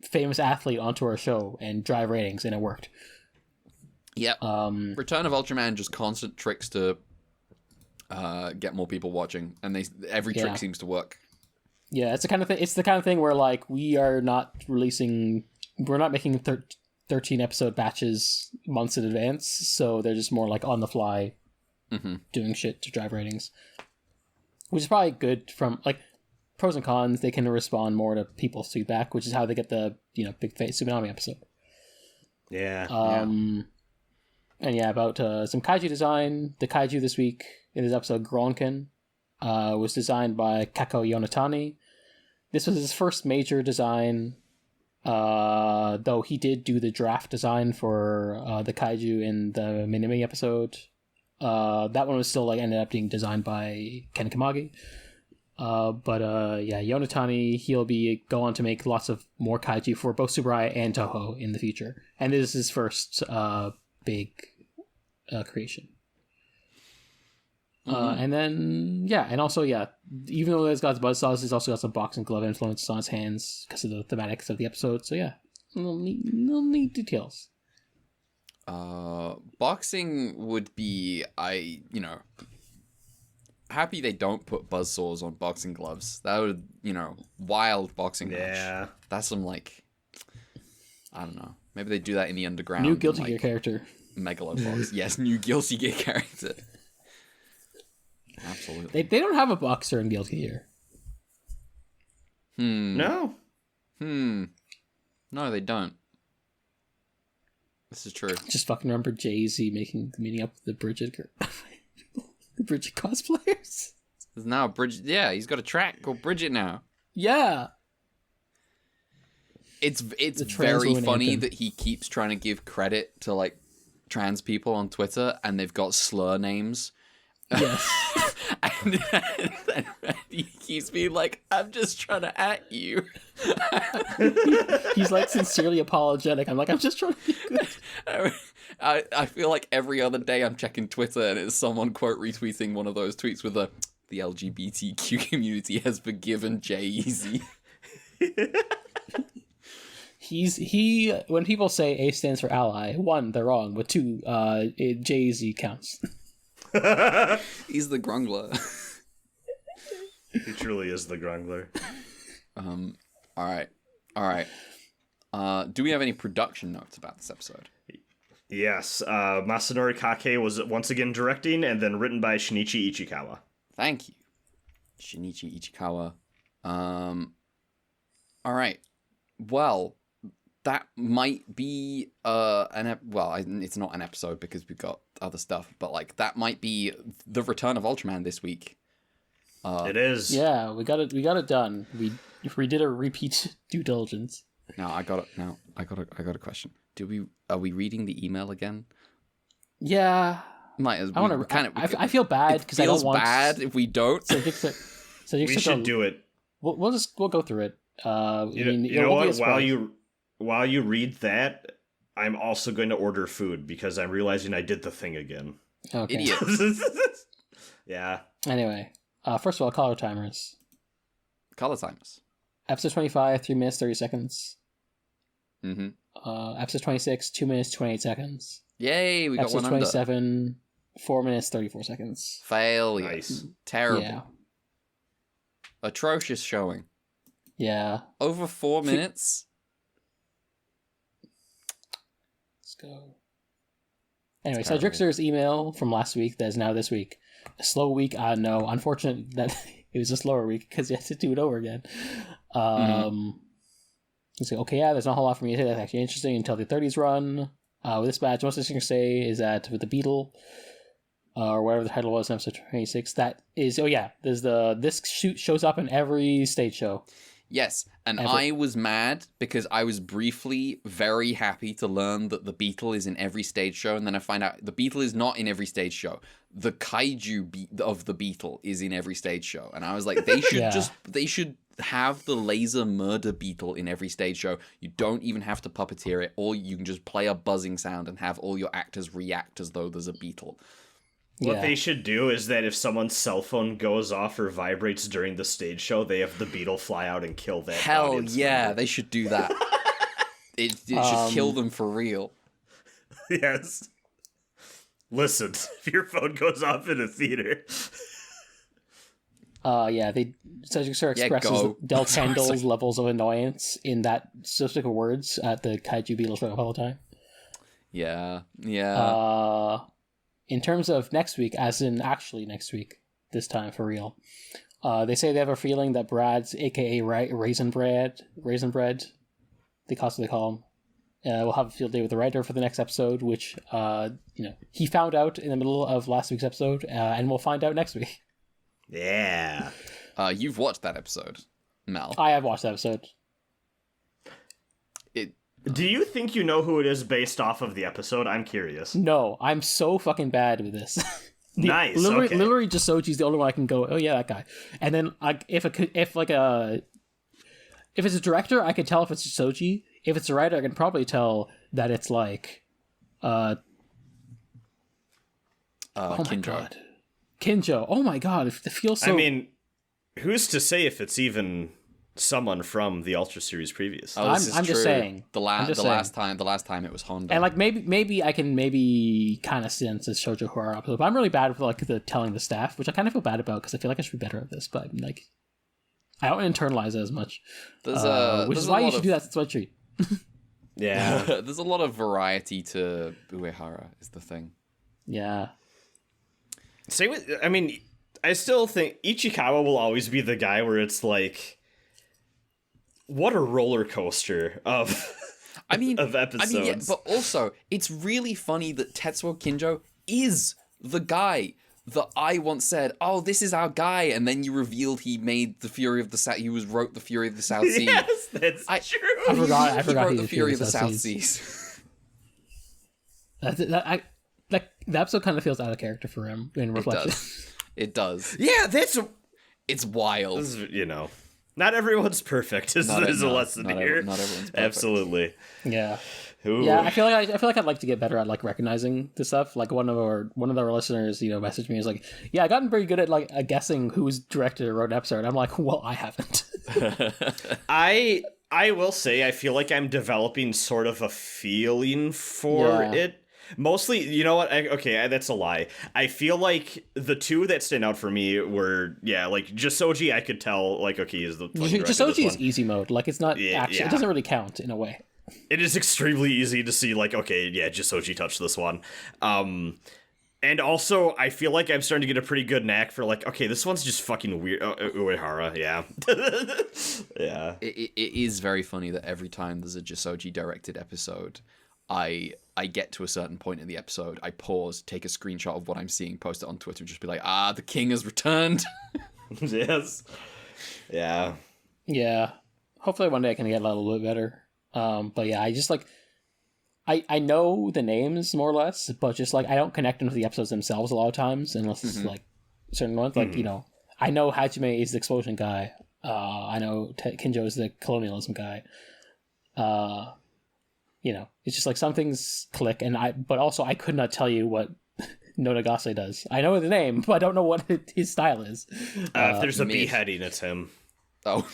famous athlete onto our show and drive ratings, and it worked. Yep. Return of Ultraman just constant tricks to get more people watching, and every trick seems to work. Yeah, it's the kind of thing where like we're not making 13 episode batches months in advance, so they're just more like on the fly doing shit to drive ratings. Which is probably good from, like, pros and cons. They can respond more to people's feedback, which is how they get the, Big Face Tsunami episode. Yeah. About some kaiju design. The kaiju this week, in this episode, Gronkin, was designed by Kako Yonatani. This was his first major design, though he did do the draft design for the kaiju in the Minimi episode. That one was still ended up being designed by Ken Kamagi. Yonatani, he'll go on to make lots of more kaiju for both Tsuburaya and Toho in the future. And this is his first big creation. Even though he's got buzzsaws, he's also got some boxing glove influence on his hands because of the thematics of the episode. So little neat details. Boxing would be, happy they don't put buzzsaws on boxing gloves. That would, wild boxing match. Yeah. That's some, I don't know. Maybe they do that in the underground. New Guilty Gear character. Megalobox. Yes, new Guilty Gear character. Absolutely. They don't have a boxer in Guilty Gear. No. No, they don't. This is true. Just fucking remember Jay-Z meeting up with the Bridget the Bridget cosplayers. There's now a Bridget. Yeah, he's got a track called Bridget now. Yeah. It's very funny that he keeps trying to give credit to trans people on Twitter, and they've got slur names. Yes. and he keeps being like, I'm just trying to at you. He's sincerely apologetic. I'm just trying to be good. I feel like every other day I'm checking Twitter and it's someone quote retweeting one of those tweets with the LGBTQ community has forgiven Jay-Z. He when people say A stands for ally, 1, they're wrong, but 2, Jay-Z counts. He's the Grungler. He truly is the Grungler. All right. Do we have any production notes about this episode? Yes, Masanori Kake was once again directing, and then written by Shinichi Ichikawa. Thank you, Shinichi Ichikawa. All right. Well, that might be it's not an episode because we've got other stuff, but like that might be the return of Ultraman this week. It is. Yeah, we got it done. We did a repeat due diligence. Now I got a question. Are we reading the email again? Yeah. Might as well. I feel bad because I don't want. It feels bad if we don't. So we should do it. We'll go through it. You know what? While you read that, I'm also going to order food because I'm realizing I did the thing again. Okay. Idiot. Yeah. Anyway, first of all, color timers. Color timers. Episode 25, 3 minutes 30 seconds. Mm-hmm. Episode 26, 2 minutes 28 seconds. Yay, we got episode one under. Episode 27, 4 minutes 34 seconds. Failure. Nice. Terrible. Yeah. Atrocious showing. Yeah. Over 4 minutes. Let's go. Anyway, so Drixer's email from last week that is now this week. A slow week, no. Unfortunate that it was a slower week because you had to do it over again. He's like, okay, yeah, there's not a whole lot for me to say that's actually interesting until the 30s run. With this batch, most of the things to say is that with the Beetle, or whatever the title was in episode 26, that is, this shows up in every stage show. Yes, and I was mad because I was briefly very happy to learn that the Beetle is in every stage show, and then I find out the Beetle is not in every stage show. The Kaiju of the Beetle is in every stage show, and I was like, they should they should have the laser murder Beetle in every stage show. You don't even have to puppeteer it, or you can just play a buzzing sound and have all your actors react as though there's a Beetle. What they should do is that if someone's cell phone goes off or vibrates during the stage show, they have the Beetle fly out and kill that audience member. They should do that. It should kill them for real. Yes. Listen, if your phone goes off in a theater. Drixer expresses Del Candle's levels of annoyance in that specific words at the Kaiju Beetle show all the time. Yeah. In terms of next week, as in actually next week, this time for real, they say they have a feeling that Brad's, aka Raisin Bread, they constantly call him, will have a field day with the writer for the next episode, which he found out in the middle of last week's episode, and we'll find out next week. Yeah. You've watched that episode, Mel. I have watched that episode. Do you think you know who it is based off of the episode? I'm curious. No, I'm so fucking bad with this. Nice. Literally, just Soji's the only one I can go. Oh yeah, that guy. And then if it's a director, I can tell if it's Soji. If it's a writer, I can probably tell that it's like, Kinjo. My god, Kinjo. Oh my god, it feels so. I mean, who's to say if it's even someone from the Ultra series previous? I'm just saying. The last time it was Honda. And like maybe I can kind of sense it's Shoujo Horror episode, but I'm really bad with like the telling the staff, which I kind of feel bad about because I feel like I should be better at this, but like I don't internalize it as much. Which is why you should do that sweatshirt. Yeah. There's a lot of variety to Uehara is the thing. Yeah. I still think Ichikawa will always be the guy where it's like, what a roller coaster of of episodes. But also, it's really funny that Tetsuo Kinjo is the guy that I once said, "Oh, this is our guy," and then you revealed he made the Fury of the South. He wrote the Fury of the South Seas. Yes, that's true. I forgot. He wrote the Fury of the South Seas. The episode kind of feels out of character for him in reflection. It does. Yeah, it's wild. This is, not everyone's perfect. Is a lesson here. Not everyone's perfect. Absolutely. Yeah. Ooh. Yeah, I feel like I'd like to get better at like recognizing the stuff. Like one of our listeners, messaged me, is like, "Yeah, I gotten pretty good at like guessing who's directed or wrote an episode." I'm like, "Well, I haven't." I will say I feel like I'm developing sort of a feeling for it. Mostly, you know what? That's a lie. I feel like the two that stand out for me were, like, Jisoji, I could tell, like, okay, is the... Jisoji is easy mode. Like, it's not actually... It doesn't really count, in a way. It is extremely easy to see, like, okay, Jisoji touched this one. And also, I feel like I'm starting to get a pretty good knack for, like, okay, this one's just fucking weird. Uehara, yeah. Yeah. It is very funny that every time there's a Jisoji-directed episode, I get to a certain point in the episode, I pause, take a screenshot of what I'm seeing, post it on Twitter, and just be like, the king has returned. Yes. Yeah. Yeah. Hopefully one day I can get a little bit better. But yeah, I just, like... I know the names, more or less, but just, like, I don't connect them to the episodes themselves a lot of times, unless it's, like, certain ones. Like, you know, I know Hajime is the explosion guy. I know Kinjo is the colonialism guy. You know, it's just like some things click, but also I could not tell you what Nonagase does. I know the name, but I don't know what his style is. If there's a beheading, it's him. Oh.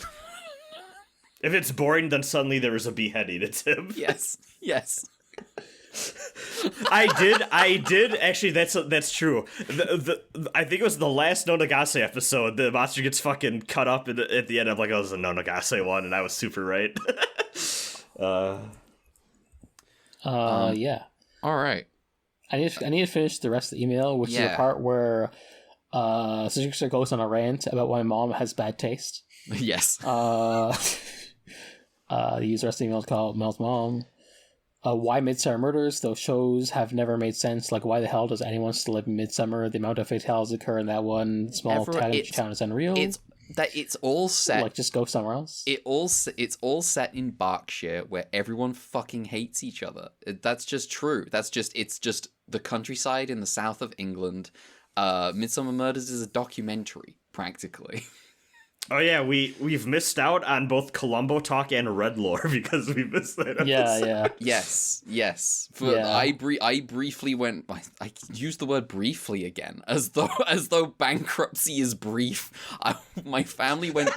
If it's boring, then suddenly there is a beheading, it's him. Yes. I did actually. That's true. I think it was the last Nonagase episode. The monster gets fucking cut up at the end. I'm like, oh, it was a Nonagase one, and I was super right. Yeah. All right. I need to finish the rest of the email, which is the part where Suzuki goes on a rant about why mom has bad taste. Yes. The user rest of the email is called Mel's Mom. Why Midsummer Murders? Those shows have never made sense. Like, why the hell does anyone still live in Midsummer? The amount of fatalities occur in that one small town is unreal. It's all set. Like, just go somewhere else. It's all set in Berkshire, where everyone fucking hates each other. That's just true. It's just the countryside in the south of England. Midsummer Murders is a documentary, practically. Oh yeah, we've missed out on both Columbo talk and Red lore because we missed that episode. Yeah. Yes. I briefly went. I used the word briefly again, as though bankruptcy is brief. My family went.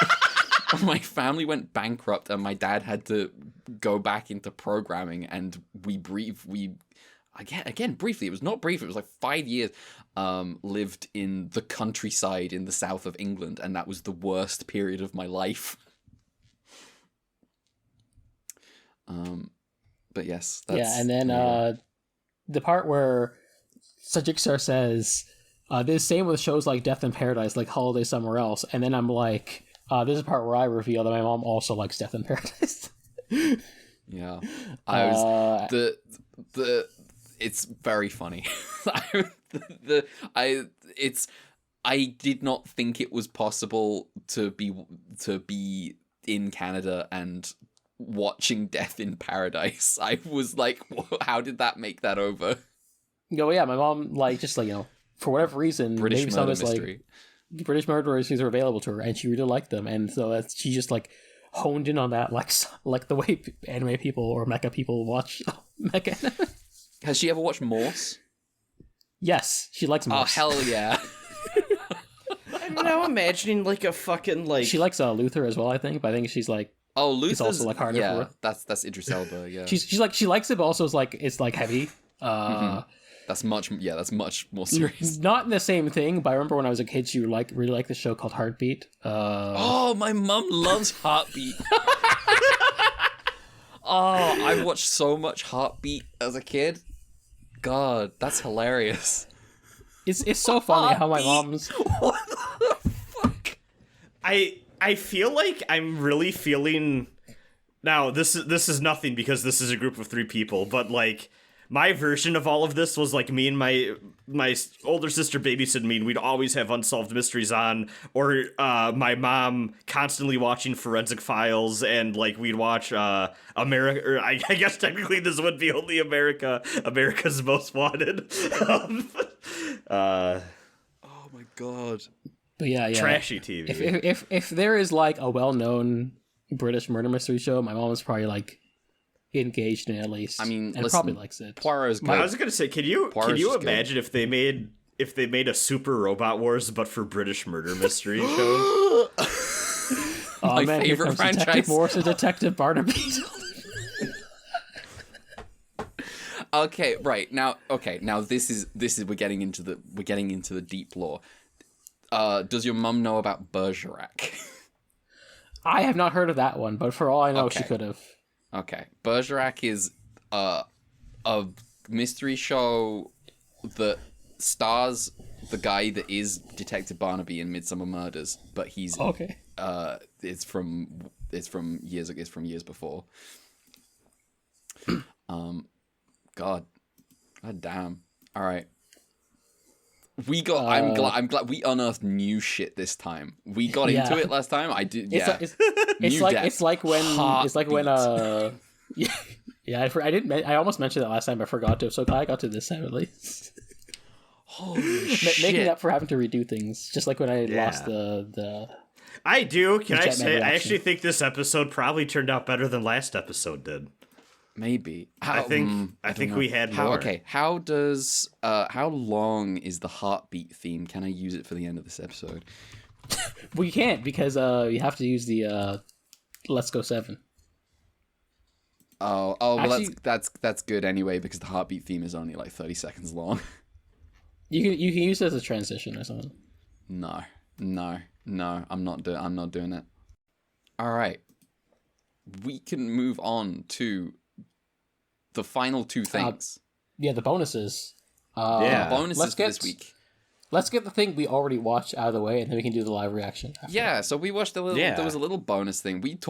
My family went bankrupt, and my dad had to go back into programming, and we briefly. It was not brief, it was like 5 years, lived in the countryside in the south of England, and that was the worst period of my life. But yes, that's... Yeah, and then the part where Sajixar says, this same with shows like Death in Paradise, like Holiday Somewhere Else, and then I'm like, this is the part where I reveal that my mom also likes Death in Paradise. Yeah. I was... It's very funny. I did not think it was possible to be in Canada and watching Death in Paradise. I was like, how did that make that over? Yeah, my mom, like, just like, you know, for whatever reason, British maybe some of like British murder mysteries are available to her, and she really liked them, and so she just like honed in on that, like the way anime people or mecha people watch mecha. Has she ever watched Morse? Yes, she likes Morse. Oh, hell yeah. I'm now imagining, like, a fucking, like... She likes Luther as well, I think, but I think she's, like... Oh, Luther's... It's also, like, harder for her. That's Idris Elba, yeah. She likes it, but also it's like, heavy. That's much more serious. Not the same thing, but I remember when I was a kid, she really liked the show called Heartbeat. Oh, my mum loves Heartbeat. Oh, I watched so much Heartbeat as a kid. God, that's hilarious. It's so funny how my mom's... What the fuck? I feel like I'm really feeling... Now, this is nothing because this is a group of 3 people, but, like, my version of all of this was, like, me and my older sister babysitting me, and we'd always have Unsolved Mysteries on, or my mom constantly watching Forensic Files, and, like, we'd watch America, or I guess technically this would be only America's Most Wanted. Oh my god. But yeah. Trashy TV. If there is, like, a well-known British murder mystery show, my mom is probably, like, engaged in it at least. I mean, and listen, probably likes it. Poirot's good. I was gonna say, can you imagine if they made a Super Robot Wars but for British murder mystery shows? Oh my man, here favorite comes franchise. Detective Morse and Detective Barnaby. Okay, right now. Okay, now this is we're getting into the deep lore. Does your mum know about Bergerac? I have not heard of that one, but for all I know, she Okay. could have. Okay, Bergerac is a mystery show that stars the guy that is Detective Barnaby in Midsummer Murders, but he's Okay. it's from years before. God damn. All right. We got. I'm glad we unearthed new shit this time. We got into it last time. I did. Yeah. It's like when Heartbeat. yeah. I almost mentioned that last time. I forgot to. So I got to this time at least. Holy shit! Making up for having to redo things, just like when I lost the. I do. Can I say? reaction. I actually think this episode probably turned out better than last episode did. Maybe. I think we had more. Okay. How long is the heartbeat theme? Can I use it for the end of this episode? Well, you can't because you have to use the Let's Go 7. Well, Actually, that's good anyway because the heartbeat theme is only like 30 seconds long. You can use it as a transition or something. No, I'm not doing it. All right, we can move on to the final two things. The bonuses. Bonuses for this week. Let's get the thing we already watched out of the way, and then we can do the live reaction. Yeah, so we watched a little. Yeah. There was a little bonus thing. We've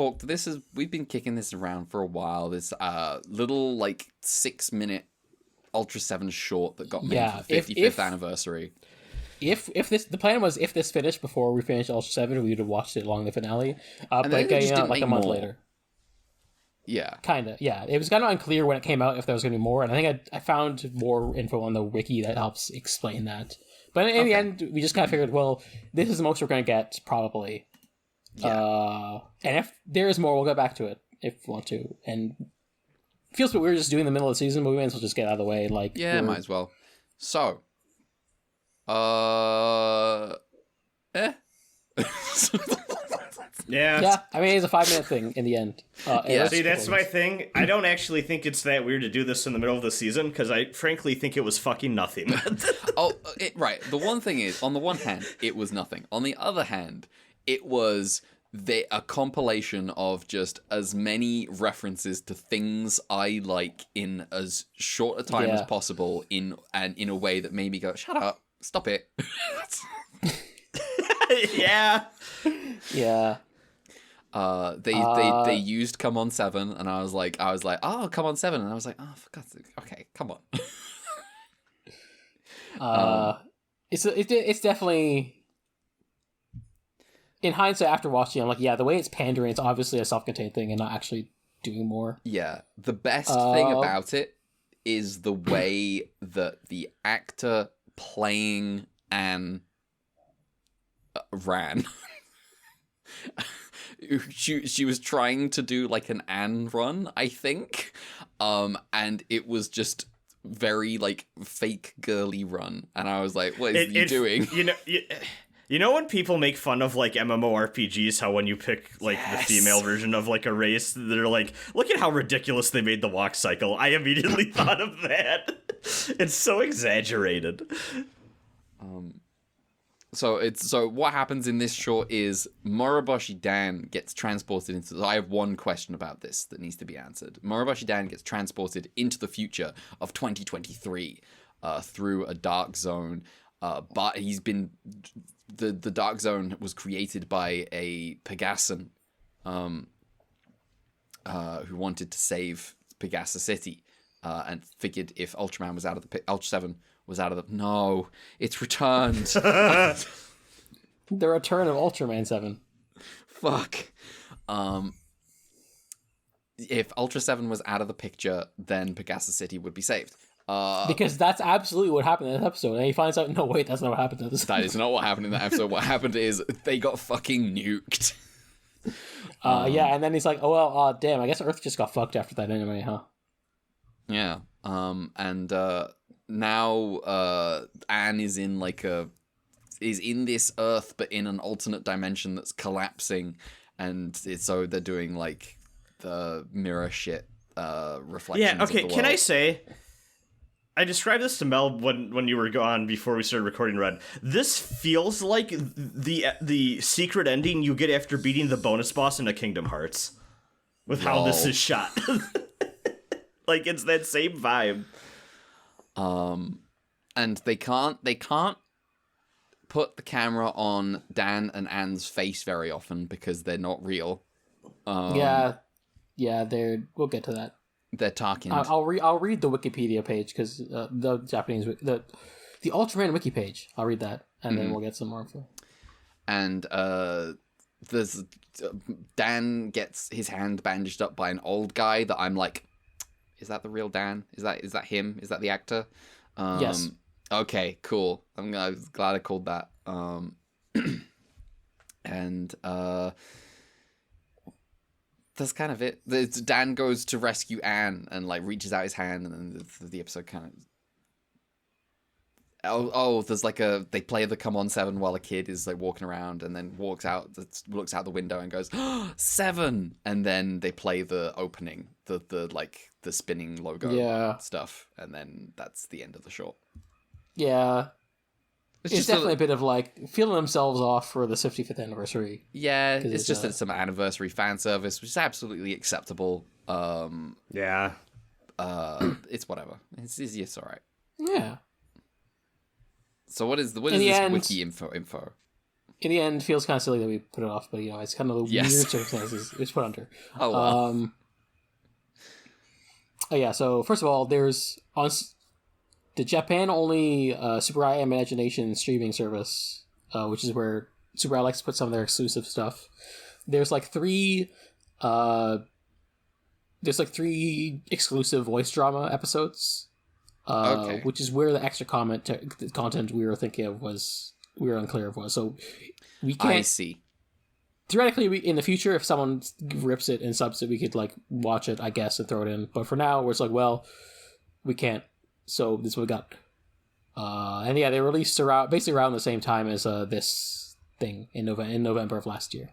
been kicking this around for a while. This little like 6-minute Ultraseven short that got made for the 55th anniversary. The plan was if this finished before we finished Ultraseven, we would have watched it along the finale. And but they just didn't like make a month more. later. Yeah. Kind of, yeah. It was kind of unclear when it came out if there was going to be more, and I think I found more info on the wiki that helps explain that. But in the end, we just kind of figured, well, this is the most we're going to get, probably. Yeah. And if there is more, we'll get back to it if we want to. And it feels like we were just doing in the middle of the season, but we might as well just get out of the way. Yeah, might as well. So, Yeah, I mean, it's a 5-minute thing in the end. See, that's my thing. I don't actually think it's that weird to do this in the middle of the season, because I frankly think it was fucking nothing. Right. The one thing is, on the one hand, it was nothing. On the other hand, it was a compilation of just as many references to things I like in as short a time as possible in a way that made me go, shut up, stop it. Yeah. Yeah. They used Come On 7, and I was like, oh, Come On 7, and I was like, oh, for God's sake, okay, come on. It's definitely, in hindsight after watching, I'm like, yeah, the way it's pandering, it's obviously a self-contained thing and not actually doing more. Yeah, the best thing about it is the way that the actor playing Anne ran. She was trying to do like an Anne run, I think, and it was just very like fake girly run, and I was like, "What is you doing?" You know when people make fun of like MMORPGs, how when you pick like the female version of like a race, they're like, "Look at how ridiculous they made the walk cycle." I immediately thought of that. It's so exaggerated. So what happens in this short is Moroboshi Dan gets transported into... I have one question about this that needs to be answered. Moroboshi Dan gets transported into the future of 2023 through a dark zone, but he's been... The dark zone was created by a Pegassan who wanted to save Pegasa City and figured if Ultraman was out of the... Ultraseven was out of the... No, it's returned. The return of Ultraman 7. Fuck. If Ultraseven was out of the picture, then Pegasa City would be saved. Because that's absolutely what happened in that episode. And he finds out, no, wait, that's not what happened in this episode. That is not what happened in that episode. What happened is they got fucking nuked. Yeah, and then he's like, oh, well, damn, I guess Earth just got fucked after that anyway, huh? Yeah. And now Anne is in in this Earth, but in an alternate dimension that's collapsing, and so they're doing like the mirror shit reflections. Yeah, okay, of the can world. I say, I described this to Mel when you were gone before we started recording Red. This feels like the secret ending you get after beating the bonus boss in a Kingdom Hearts. With how this is shot. Like, it's that same vibe. And they can't put the camera on Dan and Anne's face very often because they're not real. Yeah, we'll get to that. They're talking. I'll read the Wikipedia page because the Japanese the Ultraman wiki page. I'll read that and then we'll get some more info. And there's Dan gets his hand bandaged up by an old guy that I'm like, is that the real Dan? Is that him? Is that the actor? Yes. Okay, cool. I'm glad I called that. And that's kind of it. Dan goes to rescue Anne and like reaches out his hand, and then the episode kind of. There's like they play the Come On 7 while a kid is like walking around, and then looks out the window and goes, oh, 7, and then they play the opening, the spinning logo stuff, and then that's the end of the short. Yeah. It's definitely a bit of like feeling themselves off for the 55th anniversary. Yeah, it's just some anniversary fan service, which is absolutely acceptable. Yeah. It's whatever. It's all right. Yeah. So what is this wiki info? In the end, feels kind of silly that we put it off, but it's kind of the weird circumstances it's put under. Oh well. So first of all, there's on the Japan-only Super I Imagination streaming service, which is where Super I likes to put some of their exclusive stuff. There's like three exclusive voice drama episodes, which is where the extra content we were thinking of we were unclear of was. So we can't. I see. Theoretically, in the future, if someone rips it and subs it, we could like watch it, I guess, and throw it in. But for now, it's like, well, we can't. So this is what we got. And yeah, they released basically around the same time as this thing in November of last year.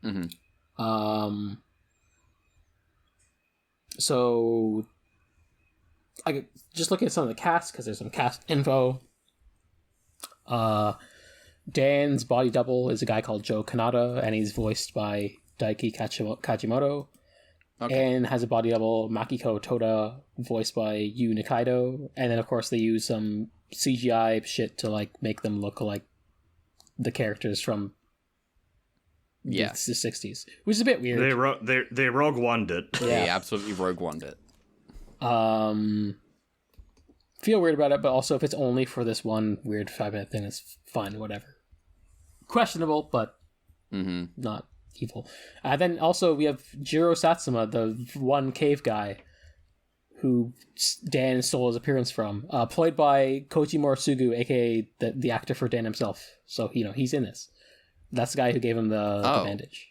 Mm-hmm. So I could just look at some of the cast because there's some cast info. Dan's body double is a guy called Joe Kanata, and he's voiced by Daiki Kajimoto. Okay. And has a body double, Makiko Toda, voiced by Yu Nikaido. And then, of course, they use some CGI shit to like make them look like the characters from the 60s, which is a bit weird. They Rogue One'd it. Yeah, they absolutely Rogue One'd it. Feel weird about it, but also if it's only for this one weird 5-minute thing, it's fine, whatever. Questionable, but not evil. Then also we have Jiro Satsuma, the one cave guy who Dan stole his appearance from, played by Koji Morisugu, aka the actor for Dan himself. So he's in this. That's the guy who gave him the bandage.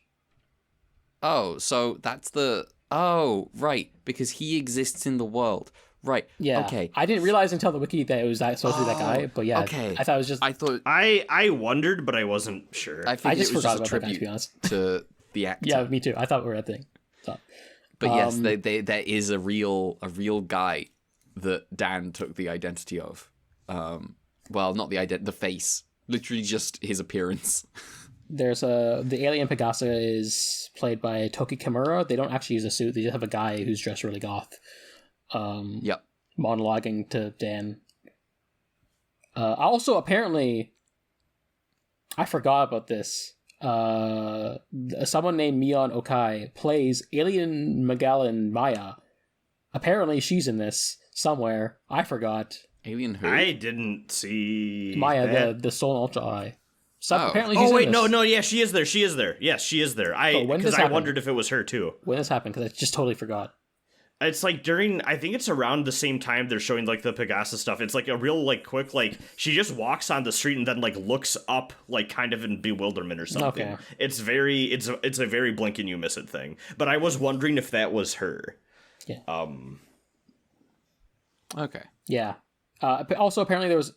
Oh, so that's right, because he exists in the world. Right. Yeah. Okay. I didn't realize until the wiki that it was supposed to be that guy, but yeah. Okay. I thought it was just. I wondered, but I wasn't sure. I just forgot about that guy, to be honest. To the actor. Yeah, me too. I thought we were a thing. So. But yes, there is a real guy that Dan took the identity of. Well, not the face. Literally just his appearance. There's the alien Pegasa is played by Toki Kimura. They don't actually use a suit. They just have a guy who's dressed really goth. Monologuing to Dan. Also, apparently, I forgot about this. Someone named Mion Okai plays Alien Magellan Maya. Apparently, she's in this somewhere. I forgot. Alien who? I didn't see Maya, the Soul Ultra Eye. Apparently, she's in this. No, yeah, she is there. Yes, she is there. Because I wondered if it was her too. When this happened, because I just totally forgot. It's like I think it's around the same time they're showing like the Pegasa stuff. It's like a real like quick like she just walks on the street and then like looks up like kind of in bewilderment or something. Okay. It's a very blink and you miss it thing. But I was wondering if that was her. Yeah. Okay. Yeah. Also, apparently there was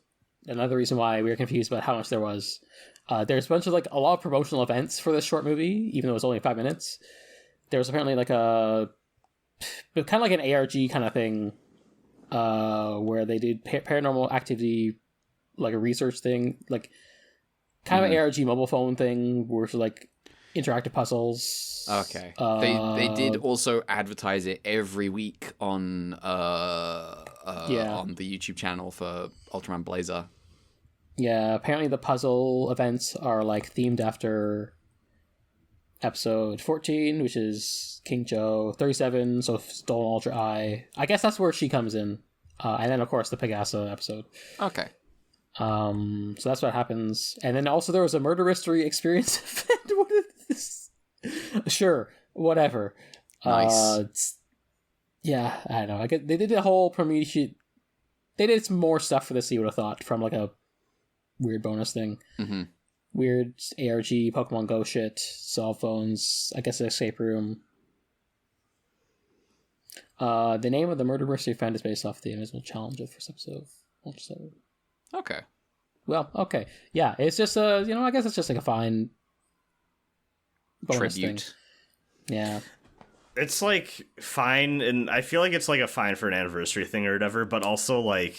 another reason why we were confused about how much there was. There's a bunch of a lot of promotional events for this short movie, even though it's only 5 minutes. There was apparently kind of like an ARG kind of thing, where they did paranormal activity, like a research thing, like kind of an ARG mobile phone thing, where it's interactive puzzles. Okay. They did also advertise it every week on the YouTube channel for Ultraman Blazer. Yeah, apparently the puzzle events are themed after episode 14, which is King Joe, 37, so Stolen Ultra Eye. I guess that's where she comes in. And then of course the Pegasa episode. Okay. So that's what happens. And then also there was a murder mystery experience event. What is this? Sure, whatever. Nice. Yeah, I don't know. I guess they did a whole Prometheus. They did some more stuff for this, you would have thought, from a weird bonus thing. Mm-hmm. Weird ARG, Pokemon Go shit, cell phones, I guess an escape room. The name of the murder mystery event is based off the Invisible Challenge of first episode of Ultraseven. Okay. Well, okay. Yeah, it's just I guess it's just a fine bonus tribute thing. Yeah. It's fine, and I feel like it's a fine for an anniversary thing or whatever, but also I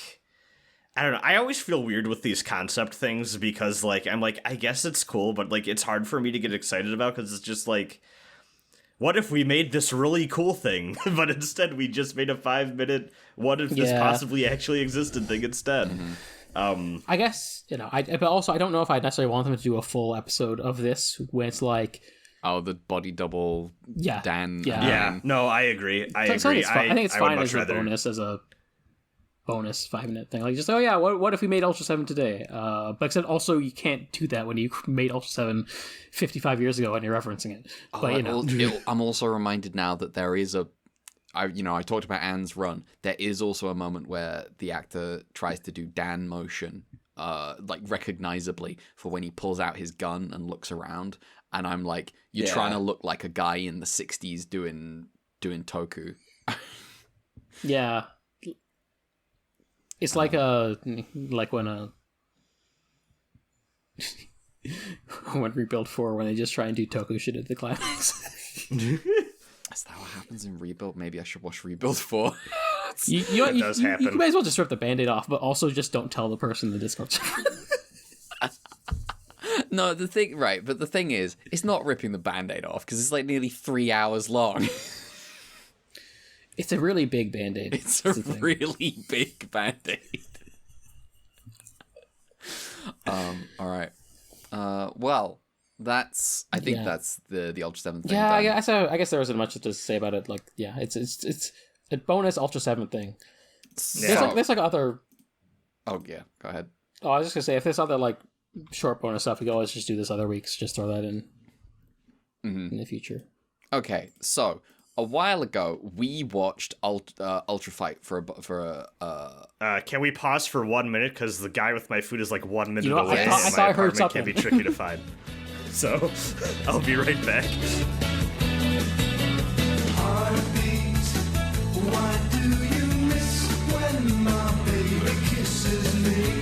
don't know. I always feel weird with these concept things because I'm I guess it's cool, but it's hard for me to get excited about because it's just what if we made this really cool thing, but instead we just made a 5-minute what if this possibly actually existed thing instead. Mm-hmm. I guess, but also I don't know if I necessarily want them to do a full episode of this when it's the body double Dan. Yeah. No, I agree. I agree. I think it's fine as rather... a bonus, as a bonus 5-minute thing. What if we made Ultra 7 today? But except also you can't do that when you made Ultra 7 55 years ago and you're referencing it. But I'm also reminded now that there is I talked about Anne's run. There is also a moment where the actor tries to do Dan motion, recognizably, for when he pulls out his gun and looks around. And I'm you're trying to look like a guy in the 60s doing Toku. Yeah. It's when when Rebuild 4, when they just try and do Toku shit at the climax. Is that what happens in Rebuild? Maybe I should watch Rebuild 4. You may as well just rip the Band-Aid off, but also just don't tell the person in the Discord server. No, the thing is, it's not ripping the Band-Aid off, because it's nearly 3 hours long. It's a really big Band-Aid. It's a really big Band-Aid. Alright. Well, I think that's the Ultra 7 thing. Yeah, I guess there wasn't much to say about it. It's a bonus Ultra 7 thing. There's other... Oh, yeah, go ahead. Oh, I was just gonna say, if there's other, short bonus stuff, we can always just do this other weeks. Just throw that in in the future. Okay, so a while ago we watched Ultra Fight for a. Can we pause for 1 minute because the guy with my food is 1 minute I away. thought I heard something. Can't be tricky to find. So I'll be right back. Heartbeat, why do you miss when my baby kisses me?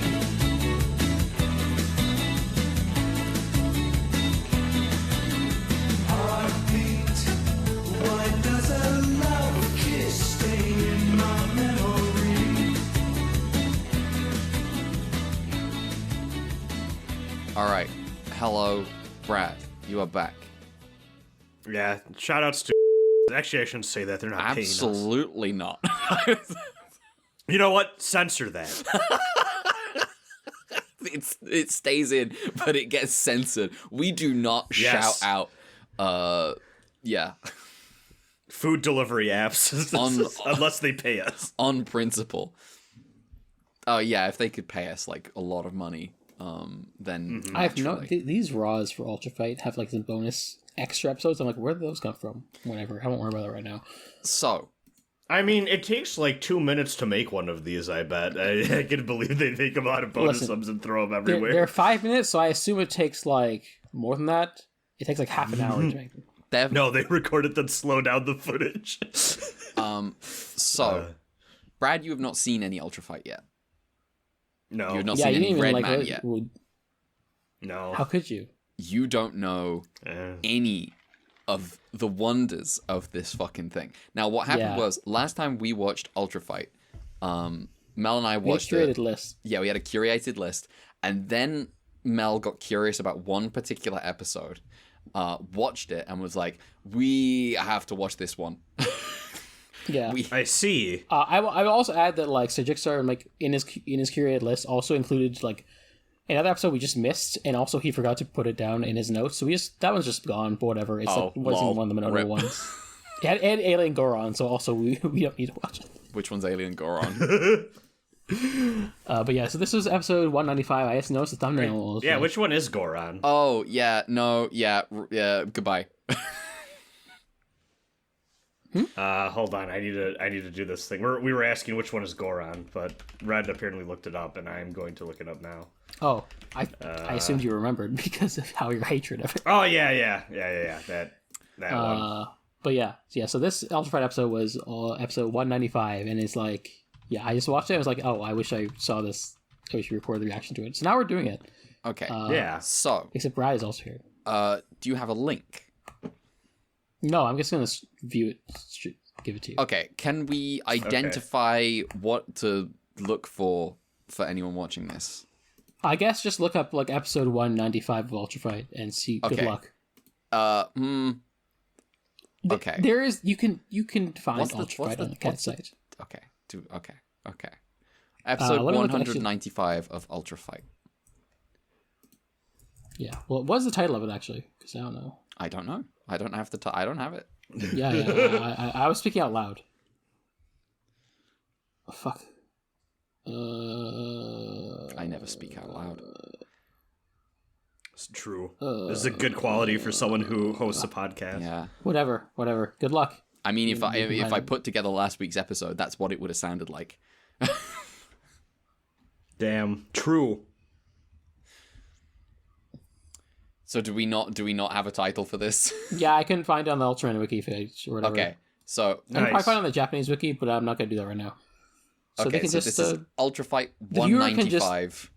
Why does a love kiss stay in my memory? Alright. Hello, Brad. You are back. Yeah, shoutouts to... Actually, I shouldn't say that. They're not paying us. Absolutely not. You know what? Censor that. It stays in, but it gets censored. We do not shout out... food delivery apps unless they pay us on principle. Oh yeah, if they could pay us a lot of money, then I have these Raws for Ultra Fight have some bonus extra episodes. I'm where did those come from? Whatever, I won't worry about that right now. So, I mean, it takes 2 minutes to make one of these. I bet I can believe they make them out of bonus subs and throw them everywhere. They're 5 minutes, so I assume it takes more than that. It takes half an hour to make them. No, they recorded then slow down the footage. Brad, you have not seen any Ultra Fight yet. No. You have not seen any Red Man yet. No. How could you? You don't know any of the wonders of this fucking thing. Now, what happened was, last time we watched Ultra Fight, Mel and I watched we had a curated list. Yeah, we had a curated list. And then Mel got curious about one particular episode, watched it, and was like, we have to watch this one. Yeah. I see. I will also add that, like, Sir Jigsaw, like, in his curated list also included, like, another episode we just missed, and also he forgot to put it down in his notes, so that one's just gone, but whatever. It's wasn't one of the notable ones. Yeah, and Alien Goron, so also we don't need to watch it. Which one's Alien Goron? But yeah, so this was episode 195. I just noticed the thumbnail. Yeah, which one is Goron? Oh, yeah, no, yeah, goodbye. Hold on, I need to do this thing. We were asking which one is Goron, but Red apparently looked it up, and I'm going to look it up now. Oh, I assumed you remembered because of how your hatred of it. Oh yeah. That one. But yeah. So this Ultra Fight episode was episode 195, and it's like, yeah, I just watched it. I was like, oh, I wish I saw this. I wish we recorded the reaction to it. So now we're doing it. Okay. Yeah. So, except Brad is also here. Do you have a link? No, I'm just gonna view it. Give it to you. Okay. Can we identify what to look for anyone watching this? I guess just look up like episode 195 of Ultra Fight and see. Okay. Good luck. Okay. There is you can find What's the- Ultra what's Fight the- on the cat what's the- site. Okay. Okay. Episode let me look, 195 of Ultra Fight. Yeah. Well, what's the title of it actually? Because I don't know. I don't know. I don't have the. I don't have it. Yeah. I was speaking out loud. Oh, fuck. I never speak out loud. It's true. This is a good quality for someone who hosts a podcast. Yeah. Whatever. Good luck. I mean, if I put together last week's episode, that's what it would have sounded like. Damn. True. So do we not have a title for this? Yeah, I couldn't find it on the Ultraman wiki page or whatever. Okay. So I can probably find it on the Japanese wiki, but I'm not going to do that right now. So they can just this is Ultra Fight the viewer can 195.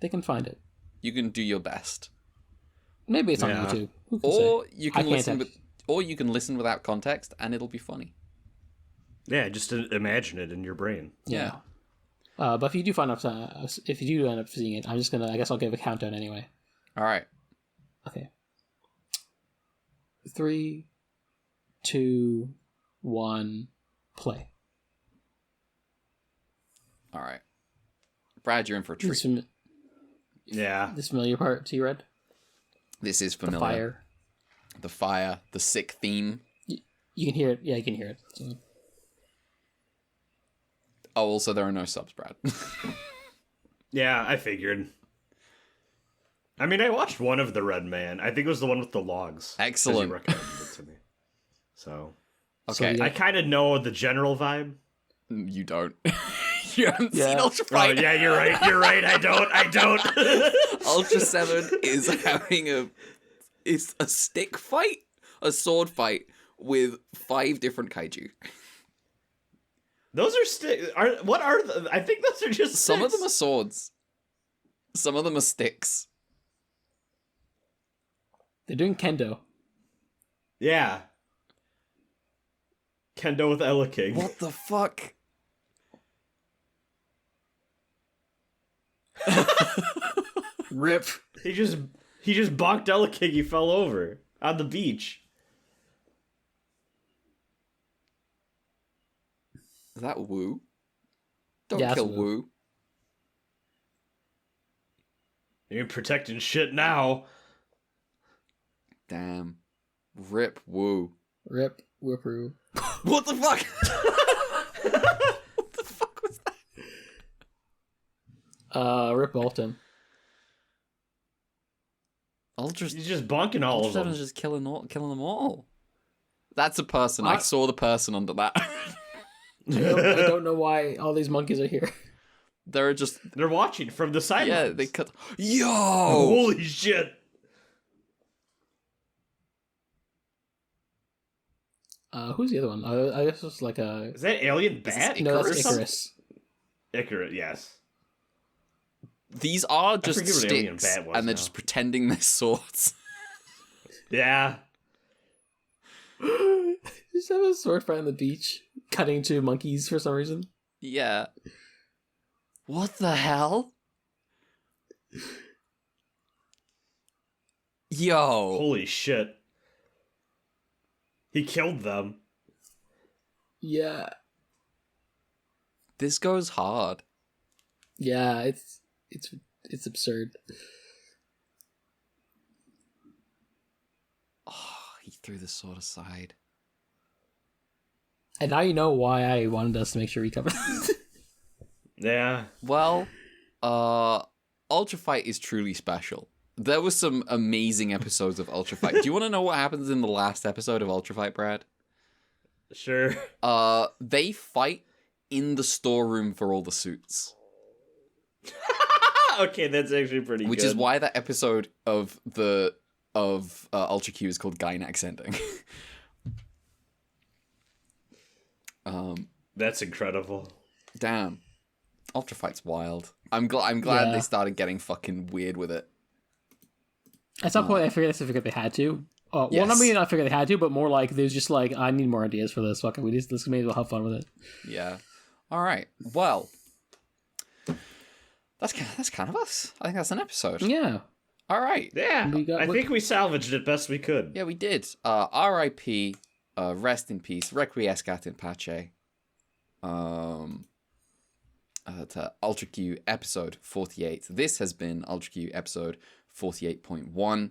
They can find it. You can do your best. Maybe it's on YouTube. Who can Or say? you can listen without context and it'll be funny. Yeah, just imagine it in your brain. Yeah. But if you do end up seeing it, I'm just gonna. I guess I'll give a countdown anyway. All right. Okay. 3, 2, 1, play. All right. Brad, you're in for a treat. Yeah. This familiar part to you, Red? This is familiar. The fire. The fire. The sick theme. You can hear it. Yeah, you can hear it. So. Oh, also there are no subs, Brad. Yeah, I figured. I mean, I watched one of the Red Man. I think it was the one with the logs. Excellent. You recommended it to me. So. Okay. So, I kind of know the general vibe. You don't. You haven't seen Ultra Oh, Fight. yeah, you're right. I don't. Ultraseven is having it's a stick fight, a sword fight with 5 different kaiju. Those are what are I think those are just Some of sticks. them are swords. Some of them are sticks. They're doing kendo. Yeah. Kendo with Ella King. What the fuck? Rip. He just bonked Ella King. He fell over on the beach. Is that Woo? Don't Yeah, kill that's Woo. You ain't protecting shit now. Damn. Rip Woo. Rip. Whipperoo. What the fuck? What the fuck was that? Rip Bolton. Ultra's He's just bonking all of them. Ultraseven's just killing them all. That's a person. I saw the person under that. I don't know why all these monkeys are here. They're watching from the sidelines. yeah. They cut. Yo. Holy shit! Who's the other one? I guess it's like a. Is that alien bat? Icarus? No, that's or something? Icarus. Icarus, yes. These are just forget what Alien sticks, Bat was and they're now. just pretending they're swords. Yeah. Just have a sword fight on the beach, cutting to monkeys for some reason. Yeah. What the hell? Yo. Holy shit. He killed them. Yeah. This goes hard. Yeah, it's absurd. Oh, he threw the sword aside. And now you know why I wanted us to make sure we cover this. Yeah. Well, Ultra Fight is truly special. There were some amazing episodes of Ultra Fight. Do you want to know what happens in the last episode of Ultra Fight, Brad? Sure. They fight in the storeroom for all the suits. Okay, that's actually pretty Which good. is why that episode of Ultra Q is called Gynax Ending. That's incredible. Damn. Ultra Fight's wild. I'm glad Yeah. they started getting fucking weird with it. At some point, I figured they had to. Well, Yes. not maybe not figure they had to, but more like there's just like I need more ideas for this. Fucking, let's may as well have fun with it. Yeah. All right. Well, that's kind of us. I think that's an episode. Yeah, All right. Yeah. I what- think we salvaged it best we could. Yeah, we did. R.I.P. Rest in peace. Requiescat in pace. To Ultra Q episode 48. This has been Ultra Q episode 48.1.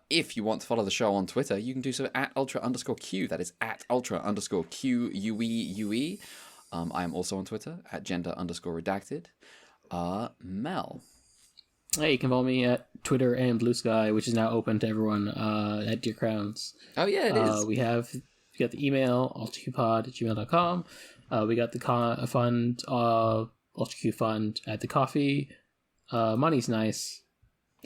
If you want to follow the show on Twitter, you can do so at Ultra_Q. That is at Ultra_QUEUE. I am also on Twitter at gender_redacted. Mel. Hey, you can follow me at Twitter and Blue Sky, which is now open to everyone at Dear Crowns. Oh, yeah, it is. We got the email, ultraqpod@gmail.com. We got the fund, UltraQ Fund at the coffee. Money's nice,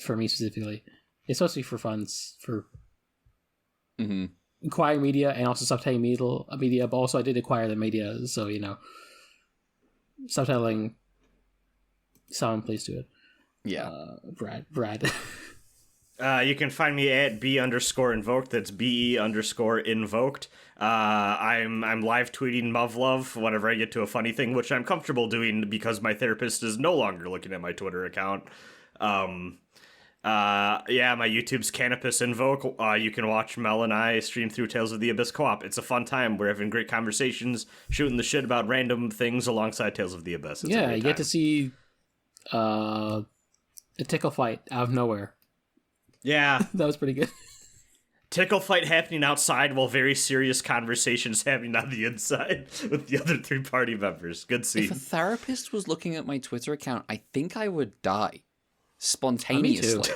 for me specifically. It's supposed to be for funds, for acquiring media and also subtitling media, but also I did acquire the media, so, you know, subtitling, someone please do it. Yeah. Brad. You can find me at B_invoked. That's BE_invoked. I'm live tweeting Muv Luv whenever I get to a funny thing, which I'm comfortable doing because my therapist is no longer looking at my Twitter account. My YouTube's Canopus Invoke. You can watch Mel and I stream through Tales of the Abyss co-op. It's a fun time. We're having great conversations, shooting the shit about random things alongside Tales of the Abyss. It's a Yeah, great you get time. to see a tickle fight out of nowhere. Yeah. That was pretty good. Tickle fight happening outside while very serious conversations happening on the inside with the other 3 party members. Good If scene. a therapist was looking at my Twitter account, I think I would die spontaneously.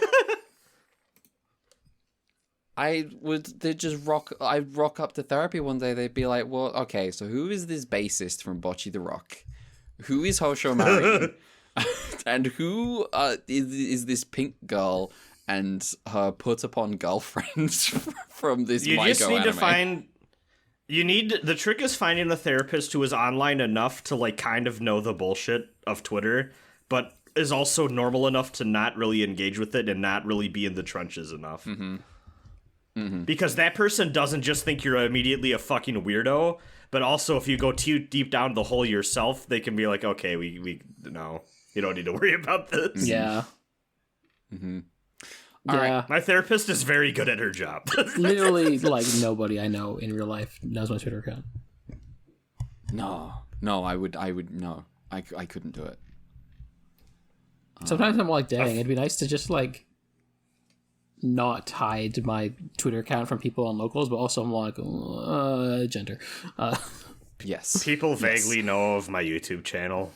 I'd rock up to therapy one day. They'd be like, "Well, okay, so who is this bassist from Bocce the Rock? Who is Hosho Marin? And who is this pink girl and her put upon girlfriend from this You Maiko just need anime?" to find. The trick is finding a therapist who is online enough to like kind of know the bullshit of Twitter, but is also normal enough to not really engage with it and not really be in the trenches enough. Because that person doesn't just think you're immediately a fucking weirdo, but also if you go too deep down the hole yourself, they can be like, okay, we no, you don't need to worry about this. Yeah. All Yeah. right. My therapist is very good at her job. Literally, like, nobody I know in real life knows my Twitter account. No, I would no. I couldn't do it. Sometimes I'm like, dang, it'd be nice to just, like, not hide my Twitter account from people on locals, but also I'm like, gender. Yes. People vaguely know of my YouTube channel.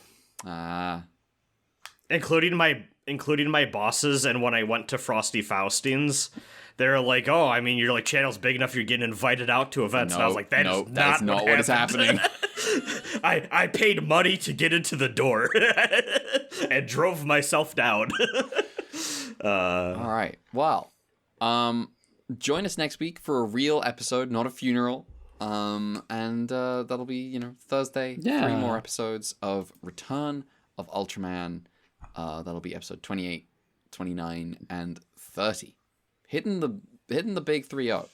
Including my bosses, and when I went to Frosty Faustings, they're like, "Oh, I mean, your like channel's big enough. You're getting invited out to events." And I was like, "That is not what is happened." happening. I paid money to get into the door and drove myself down. All right. Well, join us next week for a real episode, not a funeral. And that'll be, Thursday. Yeah. 3 more episodes of Return of Ultraman. That'll be episode 28, 29, and 30. Hitting the big 3-0.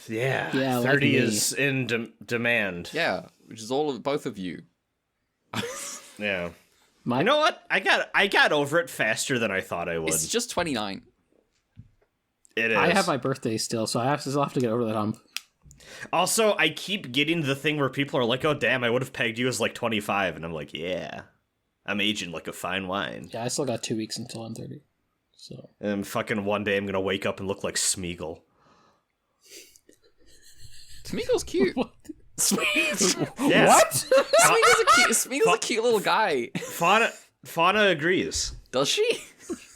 Yeah, Yeah, 30 like is in demand. Yeah, which is all of both of you. Yeah. My You know what? I got over it faster than I thought I would. It's just 29. It is. I have my birthday still, so I still have to get over that hump. Also, I keep getting the thing where people are like, "Oh, damn, I would have pegged you as like 25," and I'm like, "Yeah, I'm aging like a fine wine." Yeah, I still got 2 weeks until I'm 30. So And fucking one day I'm gonna wake up and look like Smeagol. Smeagol's cute. What? Yeah. What? Smeagol's a cute little guy. Fauna agrees. Does she?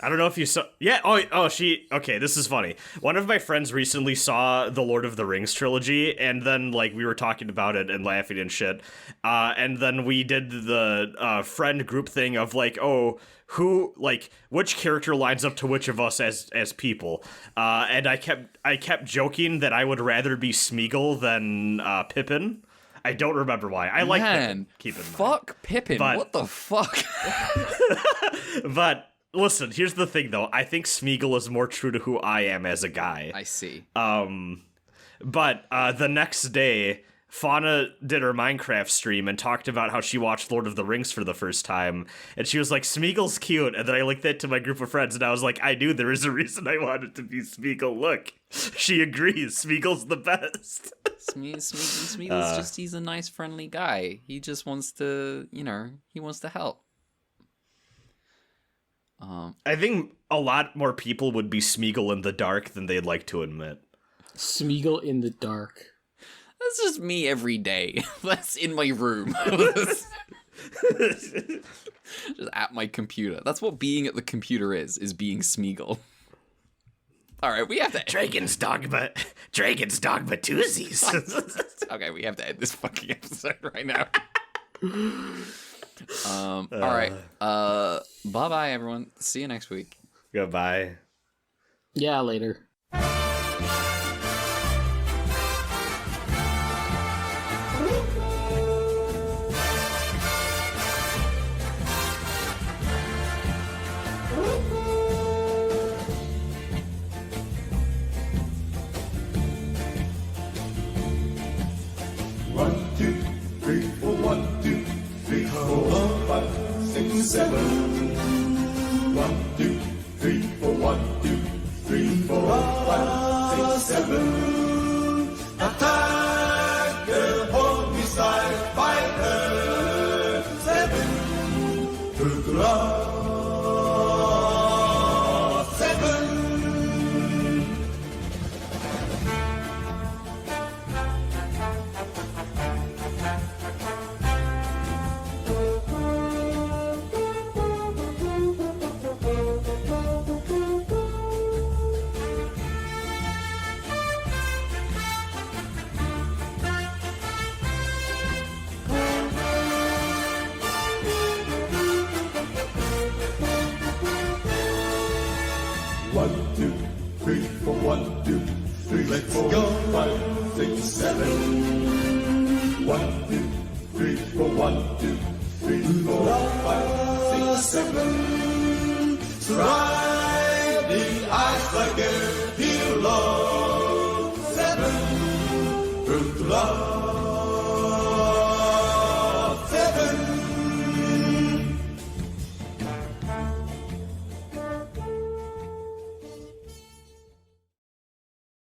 I don't know if you saw. Yeah. Oh. She. Okay. This is funny. One of my friends recently saw the Lord of the Rings trilogy, and then like we were talking about it and laughing and shit. And then we did the friend group thing of like, oh, who like which character lines up to which of us as people. And I kept joking that I would rather be Smeagol than Pippin. I don't remember why. I like Pippin. Keep in mind. Fuck Pippin. But- What the fuck? But listen, here's the thing though. I think Smeagol is more true to who I am as a guy. I see. But the next day, Fauna did her Minecraft stream and talked about how she watched Lord of the Rings for the first time. And she was like, Smeagol's cute. And then I linked that to my group of friends and I was like, I knew there is a reason I wanted to be Smeagol. Look, she agrees. Smeagol's the best. Smeagol's just, he's a nice, friendly guy. He just wants to, he wants to help. I think a lot more people would be Smeagol in the dark than they'd like to admit. Smeagol in the dark. That's just me every day. That's in my room. Just at my computer. That's what being at the computer is being Smeagol. Alright, we have to... Dragon's Dogma twosies. Okay, we have to end this fucking episode right now. Alright. Bye-bye, everyone. See you next week. Goodbye. Yeah, later. Attack the homicide fighter. 7. Ultra 7. One, two, three, four, 1, 2, 3, let's go. 5, 6, 7. 1, 2, 3, 4, 1, 2, 3, 4, 5, 6, 7. Strike the ice like a